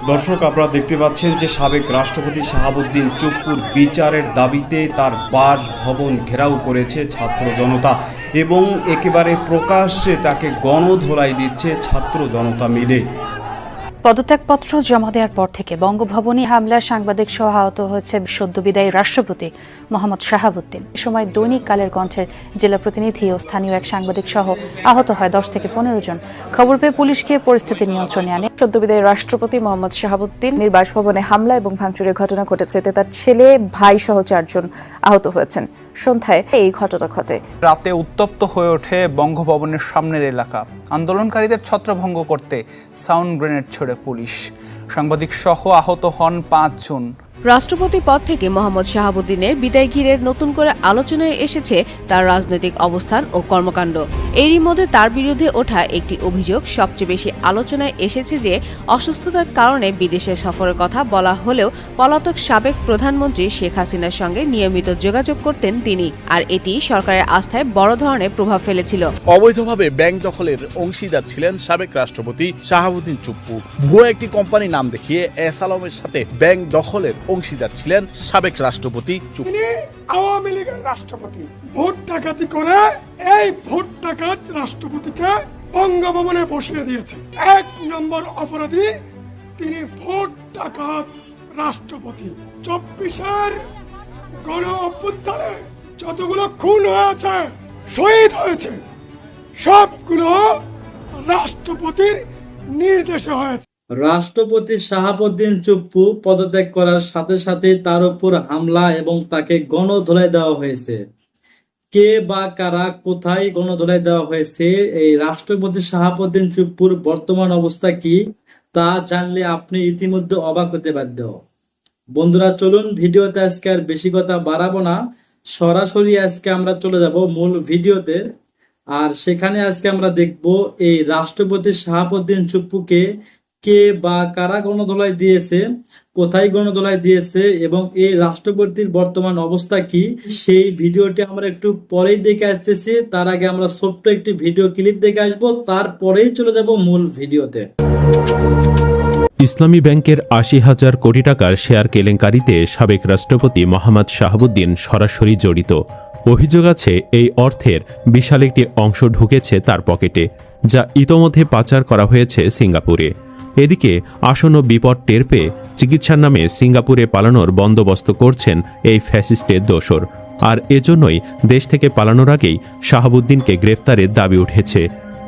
দর্শক, আপনারা দেখতে পাচ্ছেন যে সাবেক রাষ্ট্রপতি শাহাবুদ্দিন চুপ্পুর বিচারের দাবিতে তার বাসভবন ঘেরাও করেছে ছাত্র জনতা এবং একেবারে প্রকাশ্যে তাকে গণধোলাই দিচ্ছে ছাত্র জনতা মিলে। পদত্যাগপত্র জমা দেওয়ার পর থেকে বঙ্গভবনে হামলায় সাংবাদিক সহ আহত হয়েছে সদ্য বিদায়ী রাষ্ট্রপতি মোহাম্মদ শাহাবুদ্দিন। এ সময় দৈনিক কালের কণ্ঠের জেলা প্রতিনিধি ও স্থানীয় এক সাংবাদিক সহ আহত হয় 10 থেকে 15 জন। খবর পেয়ে পুলিশ গিয়ে পরিস্থিতি নিয়ন্ত্রণে আনে। সদ্য বিদায়ী রাষ্ট্রপতি মোহাম্মদ শাহাবুদ্দিন বাসভবনে হামলা এবং ভাঙচুরের ঘটনা ঘটেছে, এতে তার ছেলে, ভাই সহ 4 জন আহত হয়েছেন। সন্ধ্যায় এই ঘটনা ঘটে। রাতে উত্তপ্ত হয়ে ওঠে বঙ্গভবনের সামনের এলাকা। আন্দোলনকারীদের ছত্রভঙ্গ করতে সাউন্ড গ্রেনেড ছোড়ে পুলিশ। সাংবাদিক সহ আহত হন 5 জন। রাষ্ট্রপতি পদ থেকে মোহাম্মদ শাহাবুদ্দিনের বিদায় ঘিরে নতুন করে আলোচনায় এসেছে তার রাজনৈতিক অবস্থান ও কর্মকাণ্ড। এরই মধ্যে তার বিরুদ্ধে ওঠা একটি অভিযোগ সবচেয়ে বেশি আলোচনায় এসেছে যে অসুস্থতার কারণে বিদেশে সফরের কথা বলা হলেও পলাতক সাবেক প্রধানমন্ত্রী শেখ হাসিনার সঙ্গে নিয়মিত যোগাযোগ করতেন তিনি, আর এটি সরকারের আস্থায় বড় ধরনের প্রভাব ফেলেছিল। অবৈধভাবে ব্যাংক দখলের অংশীদার ছিলেন সাবেক রাষ্ট্রপতি শাহাবুদ্দিন চুপ্পু। ভুয়া একটি কোম্পানির নাম দেখিয়ে এস আলমের সাথে ব্যাংক দখলের অংশীদার ছিলেন সাবেক রাষ্ট্রপতি চুপ্পু। তিনি আওয়ামী লীগের রাষ্ট্রপতি, ভোট ডাকাতি করে এই ভোট ডাকাত রাষ্ট্রপতিকে বঙ্গভবনে বসিয়ে দিয়েছে। 1 নম্বর অপরাধী তিনি, ভোট ডাকাত রাষ্ট্রপতি। 24-এর গণ অভ্যুত্থানে যতগুলো খুন হয়েছে, শহীদ হয়েছে, সবগুলো রাষ্ট্রপতির নির্দেশে হয়েছে। রাষ্ট্রপতি শাহাবুদ্দিন চুপ্পু পদত্যাগ করার সাথে সাথে তার উপর হামলা এবং তাকে গণধোলাই দেওয়া হয়েছে। কে বা কারা কোথায় গণধোলাই দেওয়া হয়েছে, এই রাষ্ট্রপতি শাহাবুদ্দিন চুপ্পুর বর্তমান অবস্থা কি তা জানলে আপনি ইতিমধ্যে অবাক হতে বাধ্য। বন্ধুরা, চলুন ভিডিওতে আজকে আর বেশি কথা বাড়াবো না, সরাসরি আজকে আমরা চলে যাব মূল ভিডিওতে। আর সেখানে আজকে আমরা দেখব এই রাষ্ট্রপতি শাহাবুদ্দিন চুপ্পুকে কে বা কারা গণধোলাই দিয়েছে, কোথায় গণধোলাই দিয়েছে এবং এই রাষ্ট্রপতির বর্তমান অবস্থা কি, সেই ভিডিওটি আমরা একটু পরেই দেখে আসতেছি। তার আগে আমরা ছোট্ট একটি ভিডিও ক্লিপ দেখে আসবো, তারপরেই চলে যাব মূল ভিডিওতে। ইসলামী ব্যাংকের ৮০,০০০ কোটি টাকার শেয়ার কেলেঙ্কারিতে সাবেক রাষ্ট্রপতি মোহাম্মদ শাহাবুদ্দিন সরাসরি জড়িত। অভিযোগ আছে এই অর্থের বিশাল একটি অংশ ঢুকেছে তার পকেটে, যা ইতোমধ্যে পাচার করা হয়েছে সিঙ্গাপুরে। এদিকে আসন্ন বিপদ টের পেয়ে চিকিৎসার নামে সিঙ্গাপুরে পালানোর বন্দোবস্ত করছেন এই ফ্যাসিস্টের দোসর। আর এজন্যই দেশ থেকে পালানোর আগেই শাহাবুদ্দিনকে গ্রেফতারের দাবি উঠেছে।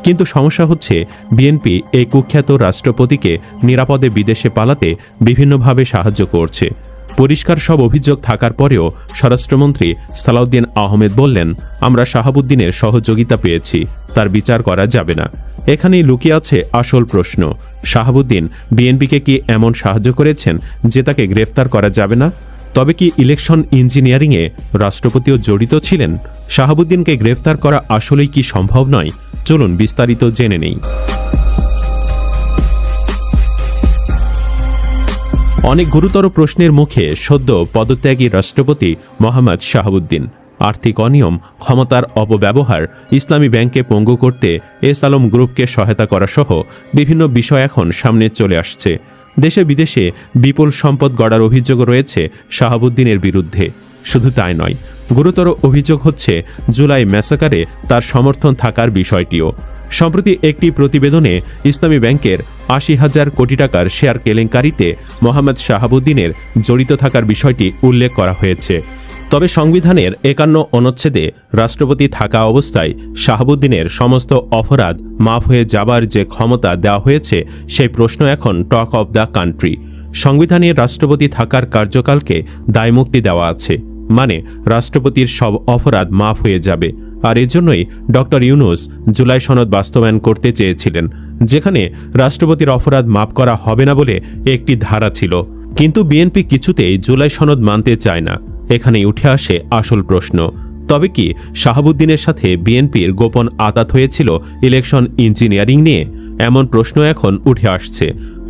কিন্তু সমস্যা হচ্ছে, বিএনপি এই কুখ্যাত রাষ্ট্রপতিকে নিরাপদে বিদেশে পালাতে বিভিন্নভাবে সাহায্য করছে। পরিষ্কার সব অভিযোগ থাকার পরেও স্বরাষ্ট্রমন্ত্রী সালাউদ্দিন আহমেদ বললেন, আমরা শাহাবুদ্দিনের সহযোগিতা পেয়েছি, তার বিচার করা যাবে না। এখানেই লুকিয়ে আছে আসল প্রশ্ন, শাহাবুদ্দিন বিএনপিকে কি এমন সাহায্য করেছেন যে তাকে গ্রেফতার করা যাবে না? তবে কি ইলেকশন ইঞ্জিনিয়ারিংয়ে রাষ্ট্রপতিও জড়িত ছিলেন? শাহাবুদ্দিনকে গ্রেফতার করা আসলেই কি সম্ভব নয়? চলুন বিস্তারিত জেনে নেই। অনেক গুরুতর প্রশ্নের মুখে সদ্য পদত্যাগী রাষ্ট্রপতি মোহাম্মদ শাহাবুদ্দিন। আর্থিক অনিয়ম, ক্ষমতার অপব্যবহার, ইসলামী ব্যাংকে পঙ্গু করতে এস আলম গ্রুপকে সহায়তা করা সহ বিভিন্ন বিষয় এখন সামনে চলে আসছে। দেশে বিদেশে বিপুল সম্পদ গড়ার অভিযোগ রয়েছে শাহাবুদ্দিনের বিরুদ্ধে। শুধু তাই নয়, গুরুতর অভিযোগ হচ্ছে জুলাই ম্যাসাকারে তার সমর্থন থাকার বিষয়টিও। সম্প্রতি একটি প্রতিবেদনে ইসলামী ব্যাংকের ৮০,০০০ কোটি টাকার শেয়ার কেলেঙ্কারিতে মোহাম্মদ শাহাবুদ্দিনের জড়িত থাকার বিষয়টি উল্লেখ করা হয়েছে। তবে সংবিধানের ৫১ অনুচ্ছেদে রাষ্ট্রপতি থাকা অবস্থায় শাহাবুদ্দিনের সমস্ত অপরাধ মাফ হয়ে যাবার যে ক্ষমতা দেওয়া হয়েছে, সেই প্রশ্ন এখন টক অব দ্য কান্ট্রি। সংবিধানে রাষ্ট্রপতি থাকার কার্যকালকে দায়মুক্তি দেওয়া আছে, মানে রাষ্ট্রপতির সব অপরাধ মাফ হয়ে যাবে। আর এজন্যই ডক্টর ইউনূস জুলাই সনদ বাস্তবায়ন করতে চেয়েছিলেন, যেখানে রাষ্ট্রপতির অপরাধ মাফ করা হবে না বলে একটি ধারা ছিল। কিন্তু বিএনপি কিছুতেই জুলাই সনদ মানতে চায় না। এখানেই উঠে আসে আসল প্রশ্ন, তবে কি শাহাবুদ্দিনের সাথে বিএনপির গোপন আঁতাত হয়েছিল ইলেকশন ইঞ্জিনিয়ারিং নিয়ে? এমন প্রশ্ন এখন উঠে আসছে।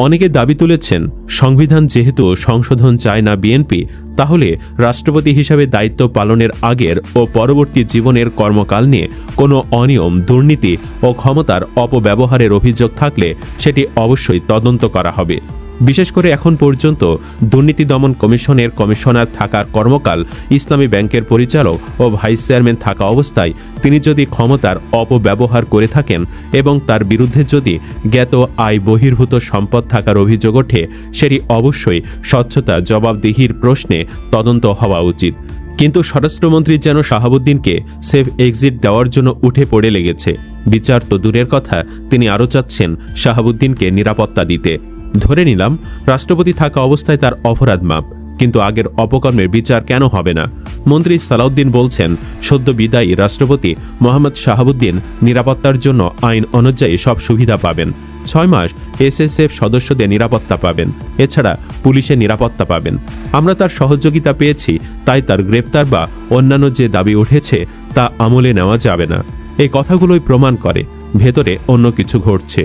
অনেকে দাবি তুলেছেন, সংবিধান যেহেতু সংশোধন চায় না বিএনপি, তাহলে রাষ্ট্রপতি হিসাবে দায়িত্ব পালনের আগের ও পরবর্তী জীবনের কর্মকাল নিয়ে কোনো অনিয়ম, দুর্নীতি ও ক্ষমতার অপব্যবহারের অভিযোগ থাকলে সেটি অবশ্যই তদন্ত করা হবে। বিশেষ করে এখন পর্যন্ত দুর্নীতি দমন কমিশনের কমিশনার থাকার কর্মকাল ইসলামী ব্যাংকের পরিচালক ও ভাইস চেয়ারম্যান থাকা অবস্থায় তিনি যদি ক্ষমতার অপব্যবহার করে থাকেন এবং তার বিরুদ্ধে যদি জ্ঞাত আয় বহির্ভূত সম্পদ থাকার অভিযোগ ওঠে, সেটি অবশ্যই স্বচ্ছতা জবাবদিহির প্রশ্নে তদন্ত হওয়া উচিত। কিন্তু স্বরাষ্ট্রমন্ত্রী যেন শাহাবুদ্দিনকে সেফ এক্সিট দেওয়ার জন্য উঠে পড়ে লেগেছে। বিচার তো দূরের কথা, তিনি আরও চাচ্ছেন শাহাবুদ্দিনকে নিরাপত্তা দিতে। ধরে নিলাম রাষ্ট্রপতি থাকা অবস্থায় তার অপরাধ মাপ, কিন্তু আগের অপকর্মের বিচার কেন হবে না? মন্ত্রী সালাউদ্দিন বলছেন, সদ্য বিদায়ী রাষ্ট্রপতি মোহাম্মদ শাহাবুদ্দিন নিরাপত্তার জন্য আইন অনুযায়ী সব সুবিধা পাবেন। 6 মাস এসএসএফ সদস্যদের নিরাপত্তা পাবেন, এছাড়া পুলিশের নিরাপত্তা পাবেন। আমরা তার সহযোগিতা পেয়েছি, তাই তার গ্রেপ্তার বা অন্যান্য যে দাবি উঠেছে তা আমলে নেওয়া যাবে না। এই কথাগুলোই প্রমাণ করে ভেতরে অন্য কিছু ঘটছে।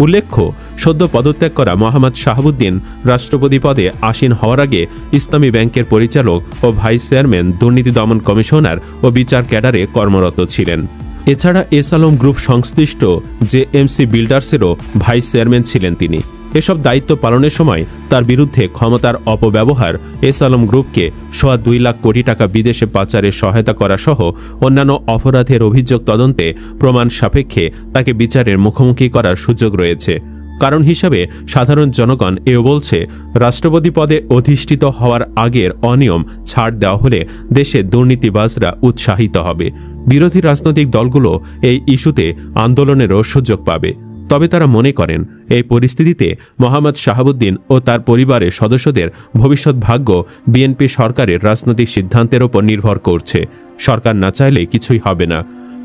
উল্লেখ্য, সদ্য পদত্যাগ করা মোহাম্মদ শাহাবুদ্দিন রাষ্ট্রপতি পদে আসীন হওয়ার আগে ইসলামী ব্যাংকের পরিচালক ও ভাইস চেয়ারম্যান, দুর্নীতি দমন কমিশনার ও বিচার ক্যাডারে কর্মরত ছিলেন। এছাড়া এস আলম গ্রুপ সংশ্লিষ্ট জেএমসি বিল্ডার্সেরও ভাইস চেয়ারম্যান ছিলেন তিনি। এসব দায়িত্ব পালনের সময় তার বিরুদ্ধে ক্ষমতার অপব্যবহার, এস আলম গ্রুপকে 2.25 লাখ কোটি টাকা বিদেশে পাচারে সহায়তা করা সহ অন্যান্য অপরাধের অভিযোগ তদন্তে প্রমাণ সাপেক্ষে তাকে বিচারের মুখোমুখি করার সুযোগ রয়েছে। কারণ হিসাবে সাধারণ জনগণ এও বলছে, রাষ্ট্রপতি পদে অধিষ্ঠিত হওয়ার আগের অনিয়ম ছাড় দেওয়া হলে দেশে দুর্নীতিবাজরা উৎসাহিত হবে। বিরোধী রাজনৈতিক দলগুলো এই ইস্যুতে আন্দোলনেরও সুযোগ পাবে। তবে তারা মনে করেন এই পরিস্থিতিতে মোহাম্মদ শাহাবুদ্দিন ও তার পরিবারের সদস্যদের ভবিষ্যৎ ভাগ্য বিএনপি সরকারের রাজনৈতিক সিদ্ধান্তের ওপর নির্ভর করছে। সরকার না চাইলে কিছুই হবে না।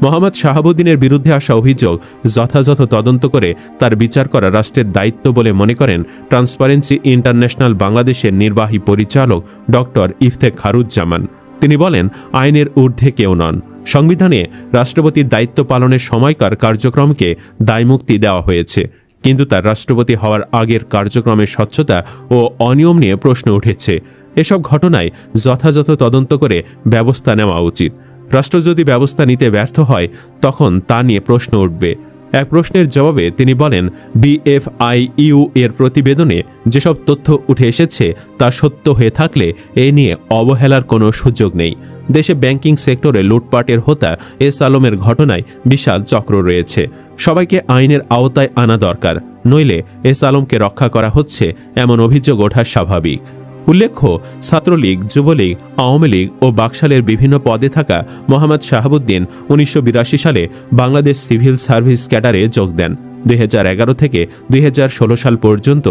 মোহাম্মদ শাহাবুদ্দিনের বিরুদ্ধে আসা অভিযোগ যথাযথ তদন্ত করে তার বিচার করা রাষ্ট্রের দায়িত্ব বলে মনে করেন ট্রান্সপারেন্সি ইন্টারন্যাশনাল বাংলাদেশের নির্বাহী পরিচালক ডক্টর ইফতেখারুজ্জামান। তিনি বলেন, আইনের ঊর্ধ্বে কেউ নন। সংবিধানে রাষ্ট্রপতির দায়িত্ব পালনের সময়কার কার্যক্রমকে দায়মুক্তি দেওয়া হয়েছে, কিন্তু তার রাষ্ট্রপতি হওয়ার আগের কার্যক্রমের স্বচ্ছতা ও অনিয়ম নিয়ে প্রশ্ন উঠেছে। এসব ঘটনায় যথাযথ তদন্ত করে ব্যবস্থা নেওয়া উচিত। রাষ্ট্র যদি ব্যবস্থা নিতে ব্যর্থ হয় তখন তা নিয়ে প্রশ্ন উঠবে। এক প্রশ্নের জবাবে তিনি বলেন, বিএফআইইউ এর প্রতিবেদনে যেসব তথ্য উঠে এসেছে তা সত্য হয়ে থাকলে এ নিয়ে অবহেলার কোনো সুযোগ নেই। দেশে ব্যাংকিং সেক্টরে লুটপাটের হোতা এস আলমের ঘটনায় বিশাল চক্র রয়েছে। সবাইকে আইনের আওতায় আনা দরকার, নইলে এস আলমকে রক্ষা করা হচ্ছে এমন অভিযোগ ওঠা স্বাভাবিক। উল্লেখ্য, ছাত্রলীগ, যুবলীগ, আওয়ামী লীগ ও বাকশালের বিভিন্ন পদে থাকা মোহাম্মদ শাহাবুদ্দিন 1982 সালে বাংলাদেশ সিভিল সার্ভিস ক্যাডারে যোগ দেন। 2011 থেকে 2016 সাল পর্যন্ত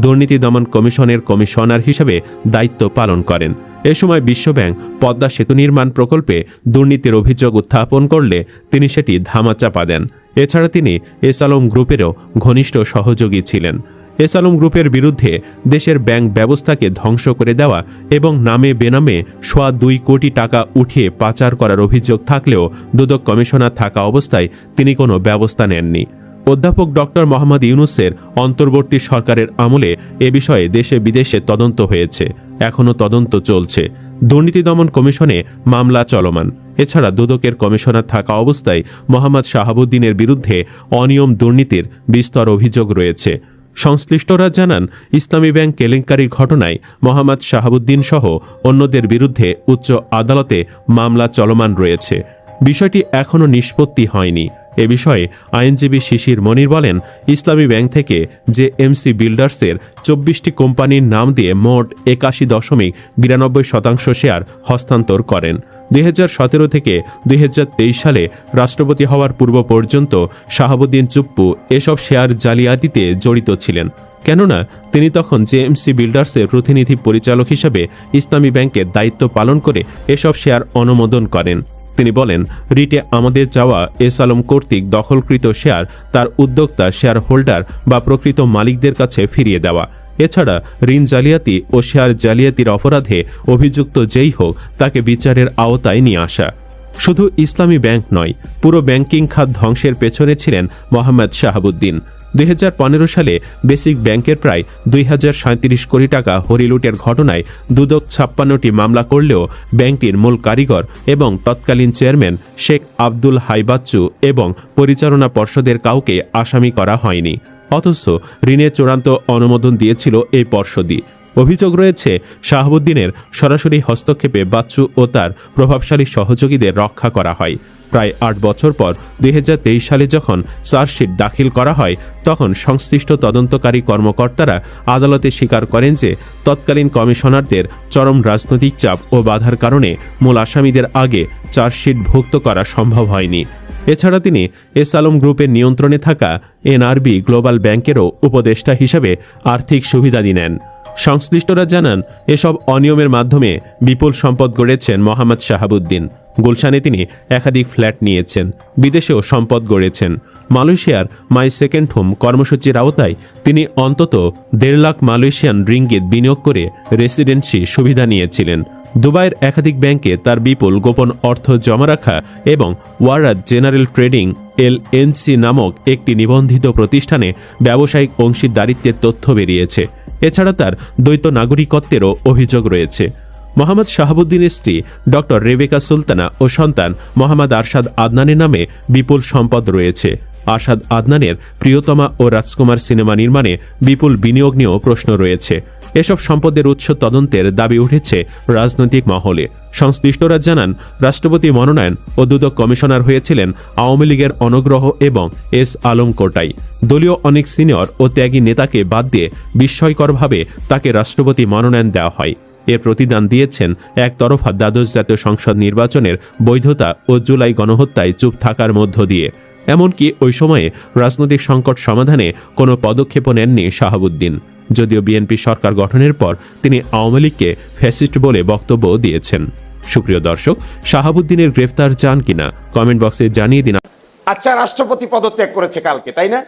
দুর্নীতি দমন কমিশনের কমিশনার হিসেবে দায়িত্ব পালন করেন। এ সময় বিশ্বব্যাংক পদ্মা সেতু নির্মাণ প্রকল্পে দুর্নীতির অভিযোগ উত্থাপন করলে তিনি সেটি ধামাচাপা দেন। এছাড়া তিনি এস আলম গ্রুপেরও ঘনিষ্ঠ সহযোগী ছিলেন। এস আলম গ্রুপের বিরুদ্ধে দেশের ব্যাংক ব্যবস্থাকে ধ্বংস করে দেওয়া এবং নামে বেনামে 2.25 কোটি টাকা উঠিয়ে পাচার করার অভিযোগ থাকলেও দুদক কমিশনার থাকা অবস্থায় তিনি কোনো ব্যবস্থা নেননি। অধ্যাপক ডক্টর মোহাম্মদ ইউনূসের অন্তর্বর্তী সরকারের আমলে এ বিষয়ে দেশে বিদেশে তদন্ত হয়েছে, এখনও তদন্ত চলছে। দুর্নীতি দমন কমিশনে মামলা চলমান। এছাড়া দুদকের কমিশনার থাকা অবস্থায় মোহাম্মদ শাহাবুদ্দিনের বিরুদ্ধে অনিয়ম দুর্নীতির বিস্তর অভিযোগ রয়েছে। সংশ্লিষ্টরা জানান, ইসলামী ব্যাংক কেলেঙ্কারির ঘটনায় মোহাম্মদ শাহাবুদ্দিন সহ অন্যদের বিরুদ্ধে উচ্চ আদালতে মামলা চলমান রয়েছে। বিষয়টি এখনও নিষ্পত্তি হয়নি। এ বিষয়ে আইনজীবী শিশির মনির বলেন, ইসলামী ব্যাংক থেকে জেএমসি বিল্ডার্সের 24টি কোম্পানির নাম দিয়ে মোট 81.92% শেয়ার হস্তান্তর করেন। 2017 থেকে 2023 সালে রাষ্ট্রপতি হওয়ার পূর্ব পর্যন্ত শাহাবুদ্দিন চুপ্পু এসব শেয়ার জালিয়াতিতে জড়িত ছিলেন। কেননা তিনি তখন জেএমসি বিল্ডার্সের প্রতিনিধি পরিচালক হিসেবে ইসলামী ব্যাংকের দায়িত্ব পালন করে এসব শেয়ার অনুমোদন করেন। তিনি বলেন, রিটে আমাদের যাওয়া এস আলম কর্তৃক দখলকৃত শেয়ার তার উদ্যোক্তা, শেয়ার হোল্ডার বা প্রকৃত মালিকদের কাছে ফিরিয়ে দেওয়া। এছাড়া ঋণ জালিয়াতি ও শেয়ার জালিয়াতির অপরাধে অভিযুক্ত যেই হোক তাকে বিচারের আওতায় নিয়ে আসা। শুধু ইসলামী ব্যাংক নয়, পুরো ব্যাংকিং খাত ধ্বংসের পেছনে ছিলেন মোহাম্মদ শাহাবুদ্দিন। 2015 সালে বেসিক ব্যাংকের প্রায় 2037 কোটি টাকা হরিলুটের ঘটনায় দুদক 56টি মামলা করলেও ব্যাংকটির মূল কারিগর এবং তৎকালীন চেয়ারম্যান শেখ আব্দুল হাই বাচ্চু এবং পরিচালনা পর্ষদের কাউকে আসামি করা হয়নি। অথচ ঋণের চূড়ান্ত অনুমোদন দিয়েছিল এই পর্ষদই। অভিযোগ রয়েছে শাহাবুদ্দিনের সরাসরি হস্তক্ষেপে বাচ্চু ও তার প্রভাবশালী সহযোগীদের রক্ষা করা হয়। প্রায় ৮ বছর পর ২০২৩ সালে যখন চার্জশিট দাখিল করা হয়, তখন সংশ্লিষ্ট তদন্তকারী কর্মকর্তারা আদালতে স্বীকার করেন যে তৎকালীন কমিশনারদের চরম রাজনৈতিক চাপ ও বাধার কারণে মূল আসামিদের আগে চার্জশিট ভুক্ত করা সম্ভব হয়নি। এছাড়া তিনি এস আলম গ্রুপের নিয়ন্ত্রণে থাকা এনআরবি গ্লোবাল ব্যাংকেরও উপদেষ্টা হিসেবে আর্থিক সুবিধাদি নেন। সংশ্লিষ্টরা জানান, এসব অনিয়মের মাধ্যমে বিপুল সম্পদ গড়েছেন মোহাম্মদ শাহাবুদ্দিন। গুলশানে তিনি একাধিক ফ্ল্যাট নিয়েছেন, বিদেশেও সম্পদ গড়েছেন। মালয়েশিয়ার মাই সেকেন্ড হোম কর্মসূচির আওতায় তিনি অন্তত ১.৫ লাখ মালয়েশিয়ান রিঙ্গিত বিনিয়োগ করে রেসিডেন্সি সুবিধা নিয়েছিলেন। দুবাইয়ের একাধিক ব্যাংকে তার বিপুল গোপন অর্থ জমা রাখা এবং ওয়ারাদ জেনারেল ট্রেডিং LNC নামক একটি নিবন্ধিত প্রতিষ্ঠানে ব্যবসায়িক অংশীদারিত্বের তথ্য বেরিয়েছে। এছাড়া তার দ্বৈত নাগরিকত্বেরও অভিযোগ রয়েছে। মোহাম্মদ শাহাবুদ্দিনের স্ত্রী ডক্টর রেবেকা সুলতানা ও সন্তান মোহাম্মদ আরশাদ আদনানের নামে বিপুল সম্পদ রয়েছে। আরশাদ আদনানের প্রিয়তমা ও রাজকুমার সিনেমা নির্মাণে বিপুল বিনিয়োগ নিয়েও প্রশ্ন রয়েছে। এসব সম্পদের উৎস তদন্তের দাবি উঠেছে রাজনৈতিক মহলে। সংশ্লিষ্টরা জানান, রাষ্ট্রপতি মনোনয়ন ও দুদক কমিশনার হয়েছিলেন আওয়ামী লীগের অনুগ্রহ এবং এস আলম কোটাই। দলীয় অনেক সিনিয়র ও ত্যাগী নেতাকে বাদ দিয়ে বিস্ময়করভাবে তাকে রাষ্ট্রপতি মনোনয়ন দেওয়া হয়। এর প্রতিদান দিয়েছেন একতরফা দ্বাদশ জাতীয় সংসদ নির্বাচনের বৈধতা ও জুলাই গণহত্যায় চুপ থাকার মধ্য দিয়ে। এমনকি ওই সময়ে রাজনৈতিক সংকট সমাধানে কোনো পদক্ষেপও নেননি শাহাবুদ্দিন। যদিও বিএনপি সরকার গঠনের পর তিনি আওয়ামী লীগকে ফ্যাসিস্ট বলে বক্তব্য দিয়েছেন। সুপ্রিয় দর্শক, শাহাবুদ্দিনের গ্রেফতার চান কিনা কমেন্ট বক্সে জানিয়ে দিন। আচ্ছা, রাষ্ট্রপতি পদত্যাগ করেছে কালকে, তাই না?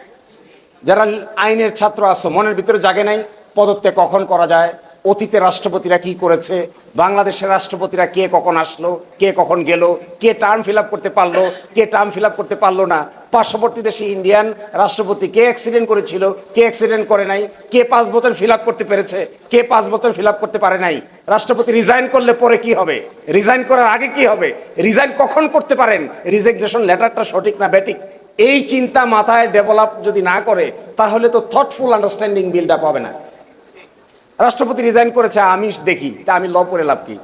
যারা আইনের ছাত্র আছো, মনের ভিতরে জাগে নাই পদত্যাগ কখন করা যায়? অতীতে রাষ্ট্রপতিরা কি করেছে? বাংলাদেশের রাষ্ট্রপতিরা কে কখন আসলো, কে কখন গেল, কে টার্ম ফিল আপ করতে পারলো, কে টার্ম ফিল আপ করতে পারলো না? পার্শ্ববর্তী দেশে ইন্ডিয়ান রাষ্ট্রপতি কে অ্যাক্সিডেন্ট করেছিল, কে অ্যাক্সিডেন্ট করে নাই, কে 5 বছর ফিল আপ করতে পেরেছে, কে 5 বছর ফিল আপ করতে পারে নাই? রাষ্ট্রপতি রিজাইন করলে পরে কি হবে, রিজাইন করার আগে কি হবে, রিজাইন কখন করতে পারেন, রিজিগনেশন লেটারটা সঠিক না ব্যাটিক, এই চিন্তা মাথায় ডেভেলপ যদি না করে, তাহলে তো থটফুল আন্ডারস্ট্যান্ডিং বিল্ড আপ হবে না। রাষ্ট্রপতি রিজাইন করেছে, আমি দেখি, তা আমি ল পড়ে লাভ কি?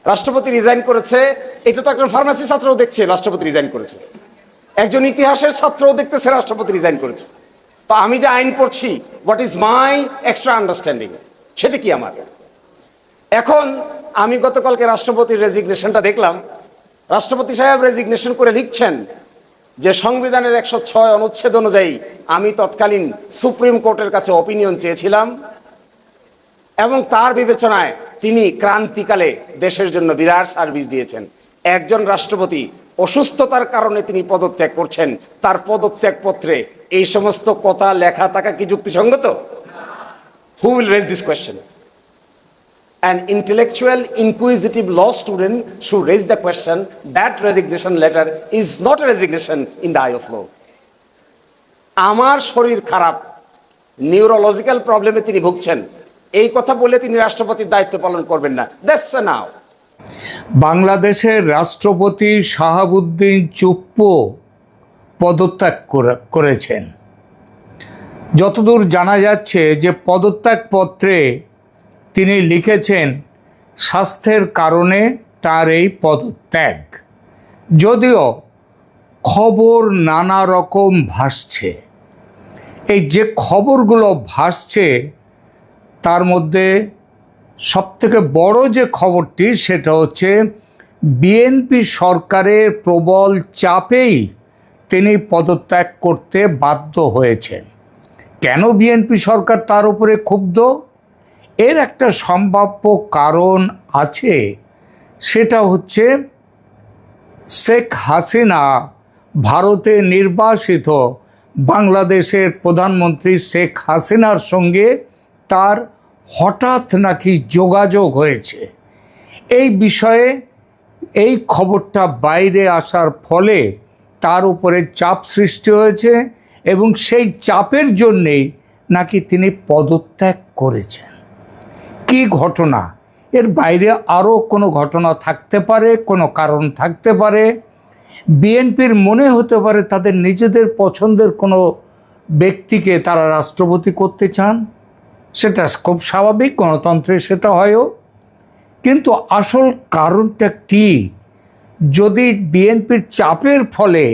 রাষ্ট্রপতি রিজাইন করেছে, এটা তো একজন ফার্মাসি ছাত্রও দেখছে রাষ্ট্রপতি রিজাইন করেছে, একজন ইতিহাসের ছাত্রও দেখতেছে রাষ্ট্রপতি রিজাইন করেছে। তো আমি যে আইন পড়ছি, what is my extra understanding, সেটা কি আমার? এখন আমি গতকালকে রাষ্ট্রপতির রেজিগনেশনটা দেখলাম। রাষ্ট্রপতি সাহেব রেজিগনেশন করে লিখছেন যে সংবিধানের 106 অনুচ্ছেদ অনুযায়ী আমি তৎকালীন সুপ্রিম কোর্টের কাছে অপিনিয়ন চেয়েছিলাম এবং তার বিবেচনায় তিনি ক্রান্তিকালে দেশের জন্য বিরাট সার্ভিস দিয়েছেন। একজন রাষ্ট্রপতি অসুস্থতার কারণে তিনি পদত্যাগ করছেন, তার পদত্যাগ পত্রে এই সমস্ত কথা লেখা থাকা কি যুক্তিসঙ্গত? Who will raise this question? An intellectual, inquisitive law student should raise the question that resignation letter is not a resignation in the eye of law. আমার শরীর খারাপ, নিউরোলজিক্যাল প্রবলেমে তিনি ভুগছেন, এই কথা বলে তিনি রাষ্ট্রপতির দায়িত্ব পালন করবেন না। দ্যাটস নাও। বাংলাদেশের রাষ্ট্রপতি শাহাবুদ্দিন চুপ্পু পদত্যাগ করেছেন। যতদূর জানা যাচ্ছে যে পদত্যাগপত্রে তিনি লিখেছেন স্বাস্থ্যের কারণে তার এই পদত্যাগ। যদিও খবর নানা রকম ভাসছে, এই যে খবরগুলো ভাসছে তার মধ্যে সবথেকে বড় যে খবরটি সেটা হচ্ছে বিএনপি সরকারের প্রবল চাপেই তিনি পদত্যাগ করতে বাধ্য হয়েছেন। কেন বিএনপি সরকার তার উপরে ক্ষুব্ধ? এর একটা সম্ভাব্য কারণ আছে, সেটা হচ্ছে শেখ হাসিনা ভারতে নির্বাসিত বাংলাদেশের প্রধানমন্ত্রী শেখ হাসিনার সঙ্গে তার হঠাৎ নাকি যোগাযোগ হয়েছে। এই বিষয়ে এই খবরটা বাইরে আসার ফলে তার উপরে চাপ সৃষ্টি হয়েছে এবং সেই চাপের জন্যেই নাকি তিনি পদত্যাগ করেছেন। কি ঘটনা? এর বাইরে আরও কোনো ঘটনা থাকতে পারে, কোনো কারণ থাকতে পারে। বিএনপির মনে হতে পারে তাদের নিজেদের পছন্দের কোনো ব্যক্তিকে তারা রাষ্ট্রপতি করতে চান, সেটা খুব স্বাভাবিক, গণতন্ত্রে সেটা হয়ও। কিন্তু আসল কারণটা কি? যদি বিএনপির চাপের ফলে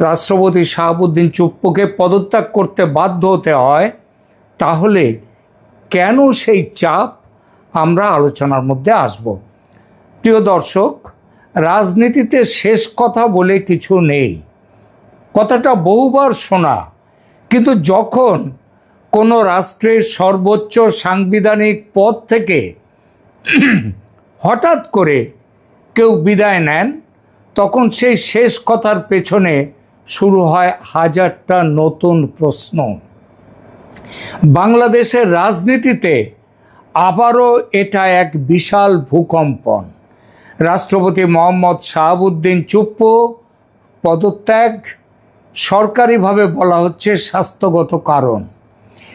রাষ্ট্রপতি শাহাবুদ্দিন চুপ্পুকে পদত্যাগ করতে বাধ্য হতে হয়, তাহলে কেন সেই চাপ, আমরা আলোচনার মধ্যে আসব। প্রিয় দর্শক, রাজনীতিতে শেষ কথা বলে কিছু নেই, কথাটা বহুবার শোনা, কিন্তু যখন কোনো রাষ্ট্রের সর্বোচ্চ সাংবিধানিক পদ থেকে হঠাৎ করে কেউ বিদায় নেন, তখন সেই শেষ কথার পেছনে শুরু হয় হাজারটা নতুন প্রশ্ন। বাংলাদেশের রাজনীতিতে আবারও এটা এক বিশাল ভূকম্পন। রাষ্ট্রপতি মোহাম্মদ শাহাবুদ্দিন চুপ্পু পদত্যাগ, সরকারিভাবে বলা হচ্ছে স্বাস্থ্যগত কারণ,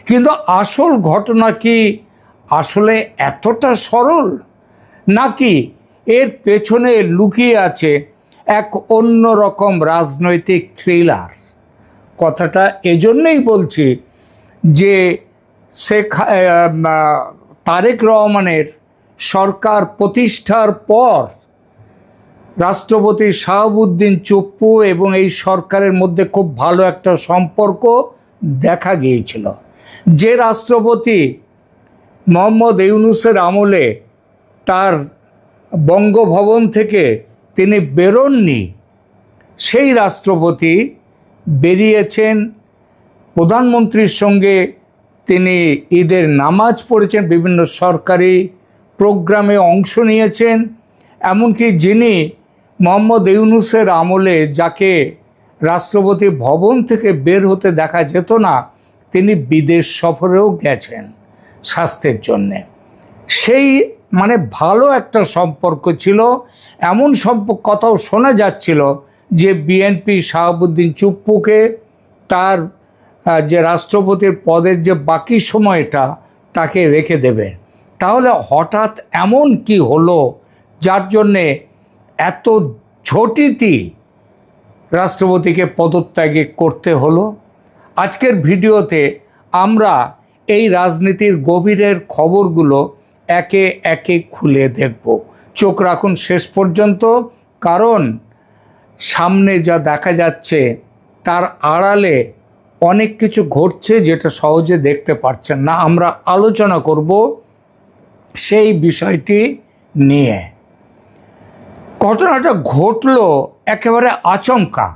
কিন্তু আসল ঘটনা কি আসলে এতটা সরল, নাকি এর পেছনে লুকিয়ে আছে এক অন্যরকম রাজনৈতিক থ্রিলার? কথাটা এজন্যই বলছি যে তারেক রহমানের সরকার প্রতিষ্ঠার পর রাষ্ট্রপতি শাহাবুদ্দিন চুপ্পু এবং এই সরকারের মধ্যে খুব ভালো একটা সম্পর্ক দেখা গিয়েছিল। যে রাষ্ট্রপতি মোহাম্মদ ইউনূসের আমলে তার বঙ্গভবন থেকে তিনি বেরোননি, সেই রাষ্ট্রপতি বেরিয়েছেন, প্রধানমন্ত্রীর সঙ্গে তিনি ঈদের নামাজ পড়েছেন, বিভিন্ন সরকারি প্রোগ্রামে অংশ নিয়েছেন। এমনকি যিনি মোহাম্মদ ইউনূসের আমলে যাকে রাষ্ট্রপতি ভবন থেকে বের হতে দেখা যেত না, তিনি বিদেশ সফরেও গেছেন স্বাস্থ্যের জন্যে। সেই ভালো একটা সম্পর্ক ছিল। এমন কথাও শোনা যাচ্ছিল যে বিএনপি শাহাবুদ্দিন চুপ্পুকে তার যে রাষ্ট্রপতির পদের যে বাকি সময়টা তাকে রেখে দেবে। তাহলে হঠাৎ এমন কি হলো যার জন্যে এত ঝটিতি রাষ্ট্রপতিকে পদত্যাগে করতে হলো? আজকের ভিডিওতে আমরা এই রাজনীতির গভীরের খবরগুলো একে একে খুলে দেখব। চোখ রাখুন শেষ পর্যন্ত, কারণ সামনে যা দেখা যাচ্ছে তার আড়ালে অনেক কিছু ঘটছে যেটা সহজে দেখতে পাচ্ছেন না। আমরা আলোচনা করব সেই বিষয়টি নিয়ে। ঘটনাটা ঘটলো একেবারে আচমকা,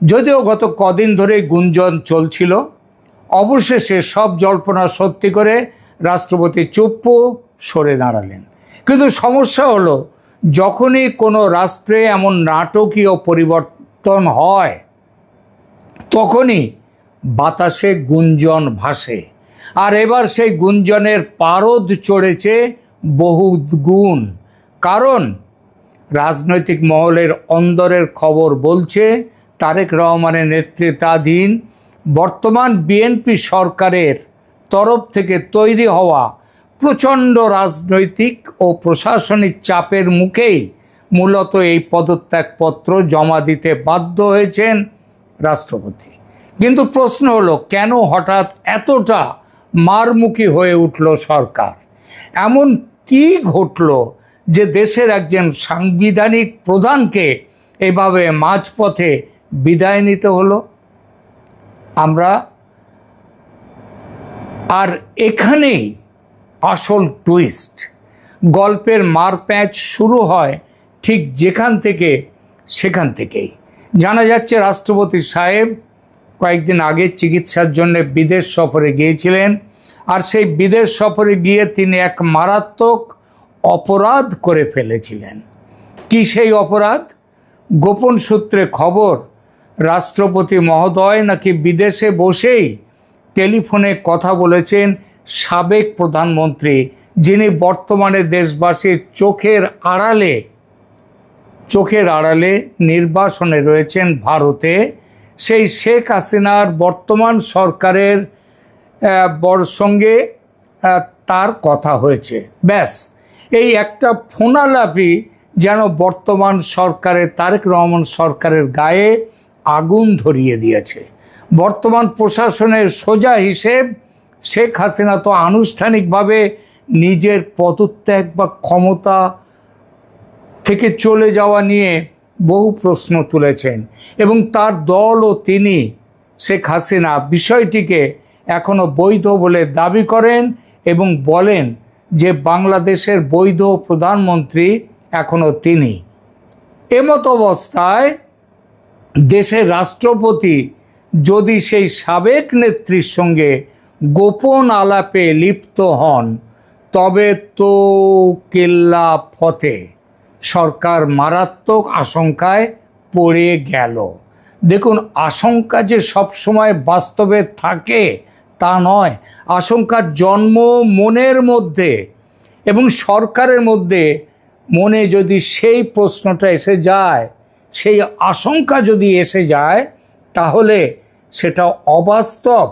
যদিও গত কদিন ধরে গুঞ্জন চলছিল। অবশেষে সব জল্পনা সত্যি করে রাষ্ট্রপতি চুপ্পু সরে দাঁড়ালেন। কিন্তু সমস্যা হলো, যখনই কোনো রাষ্ট্রে এমন নাটকীয় পরিবর্তন হয়, তখনই বাতাসে গুঞ্জন ভাসে। আর এবার সেই গুঞ্জনের পারদ চড়েছে বহু গুণ, কারণ রাজনৈতিক মহলের অন্দরের খবর বলছে তারেক রহমানের নেতৃত্বাধীন বর্তমান বিএনপি সরকারের তরফ থেকে তৈরি হওয়া প্রচণ্ড রাজনৈতিক ও প্রশাসনিক চাপের মুখেই মূলত এই পদত্যাগপত্র জমা দিতে বাধ্য হয়েছেন রাষ্ট্রপতি। কিন্তু প্রশ্ন হলো, কেন হঠাৎ এতটা মারমুখী হয়ে উঠল সরকার? এমন কি ঘটল যে দেশের একজন সাংবিধানিক প্রধানকে এভাবে মাঝপথে বিদায় নিতে হলো? আর এখানেই আসল টুইস্ট। গল্পের মারপ্যাঁচ শুরু হয় ঠিক যেখান থেকে সেখান থেকেই। জানা যাচ্ছে রাষ্ট্রপতি সাহেব কয়েকদিন আগে চিকিৎসার জন্য বিদেশ সফরে গিয়েছিলেন, আর সেই বিদেশ সফরে গিয়ে তিনি এক মারাত্মক অপরাধ করে ফেলেছিলেন। কি সেই অপরাধ? গোপন সূত্রে খবর, রাষ্ট্রপতি মহোদয় নাকি বিদেশে বসেই টেলিফোনে কথা বলেছেন সাবেক প্রধানমন্ত্রী, যিনি বর্তমানে দেশবাসীর চোখের আড়ালে নির্বাসনে রয়েছেন ভারতে। সেই শেখ হাসিনার বর্তমান সরকারের সঙ্গে তার কথা হয়েছে। ব্যাস, এই একটা ফোনালাপি যেন বর্তমান সরকারের তারেক রহমান সরকারের গায়ে আগুন ধরিয়ে দিয়েছে। বর্তমান প্রশাসনের সোজা হিসেব, শেখ হাসিনা তো আনুষ্ঠানিকভাবে নিজের পদত্যাগ বা ক্ষমতা থেকে চলে যাওয়া নিয়ে বহু প্রশ্ন তুলেছেন এবং তার দল ও তিনি শেখ হাসিনা বিষয়টিকে এখনো বৈধ বলে দাবি করেন এবং বলেন যে বাংলাদেশের বৈধ প্রধানমন্ত্রী এখনো তিনি। এমত অবস্থায় দেশের রাষ্ট্রপতি যদি সেই সাবেক নেত্রীর সঙ্গে গোপন আলাপে লিপ্ত হন তবে তো কেল্লা ফতে, সরকার মারাত্মক আশঙ্কায় পড়ে গেল। দেখুন, আশঙ্কা যে সবসময় বাস্তবে থাকে তা নয়, আশঙ্কার জন্ম মনের মধ্যে এবং সরকারের মধ্যে। মনে যদি সেই প্রশ্নটা এসে যায়, সেই আশঙ্কা যদি এসে যায়, তাহলে সেটা অবাস্তব,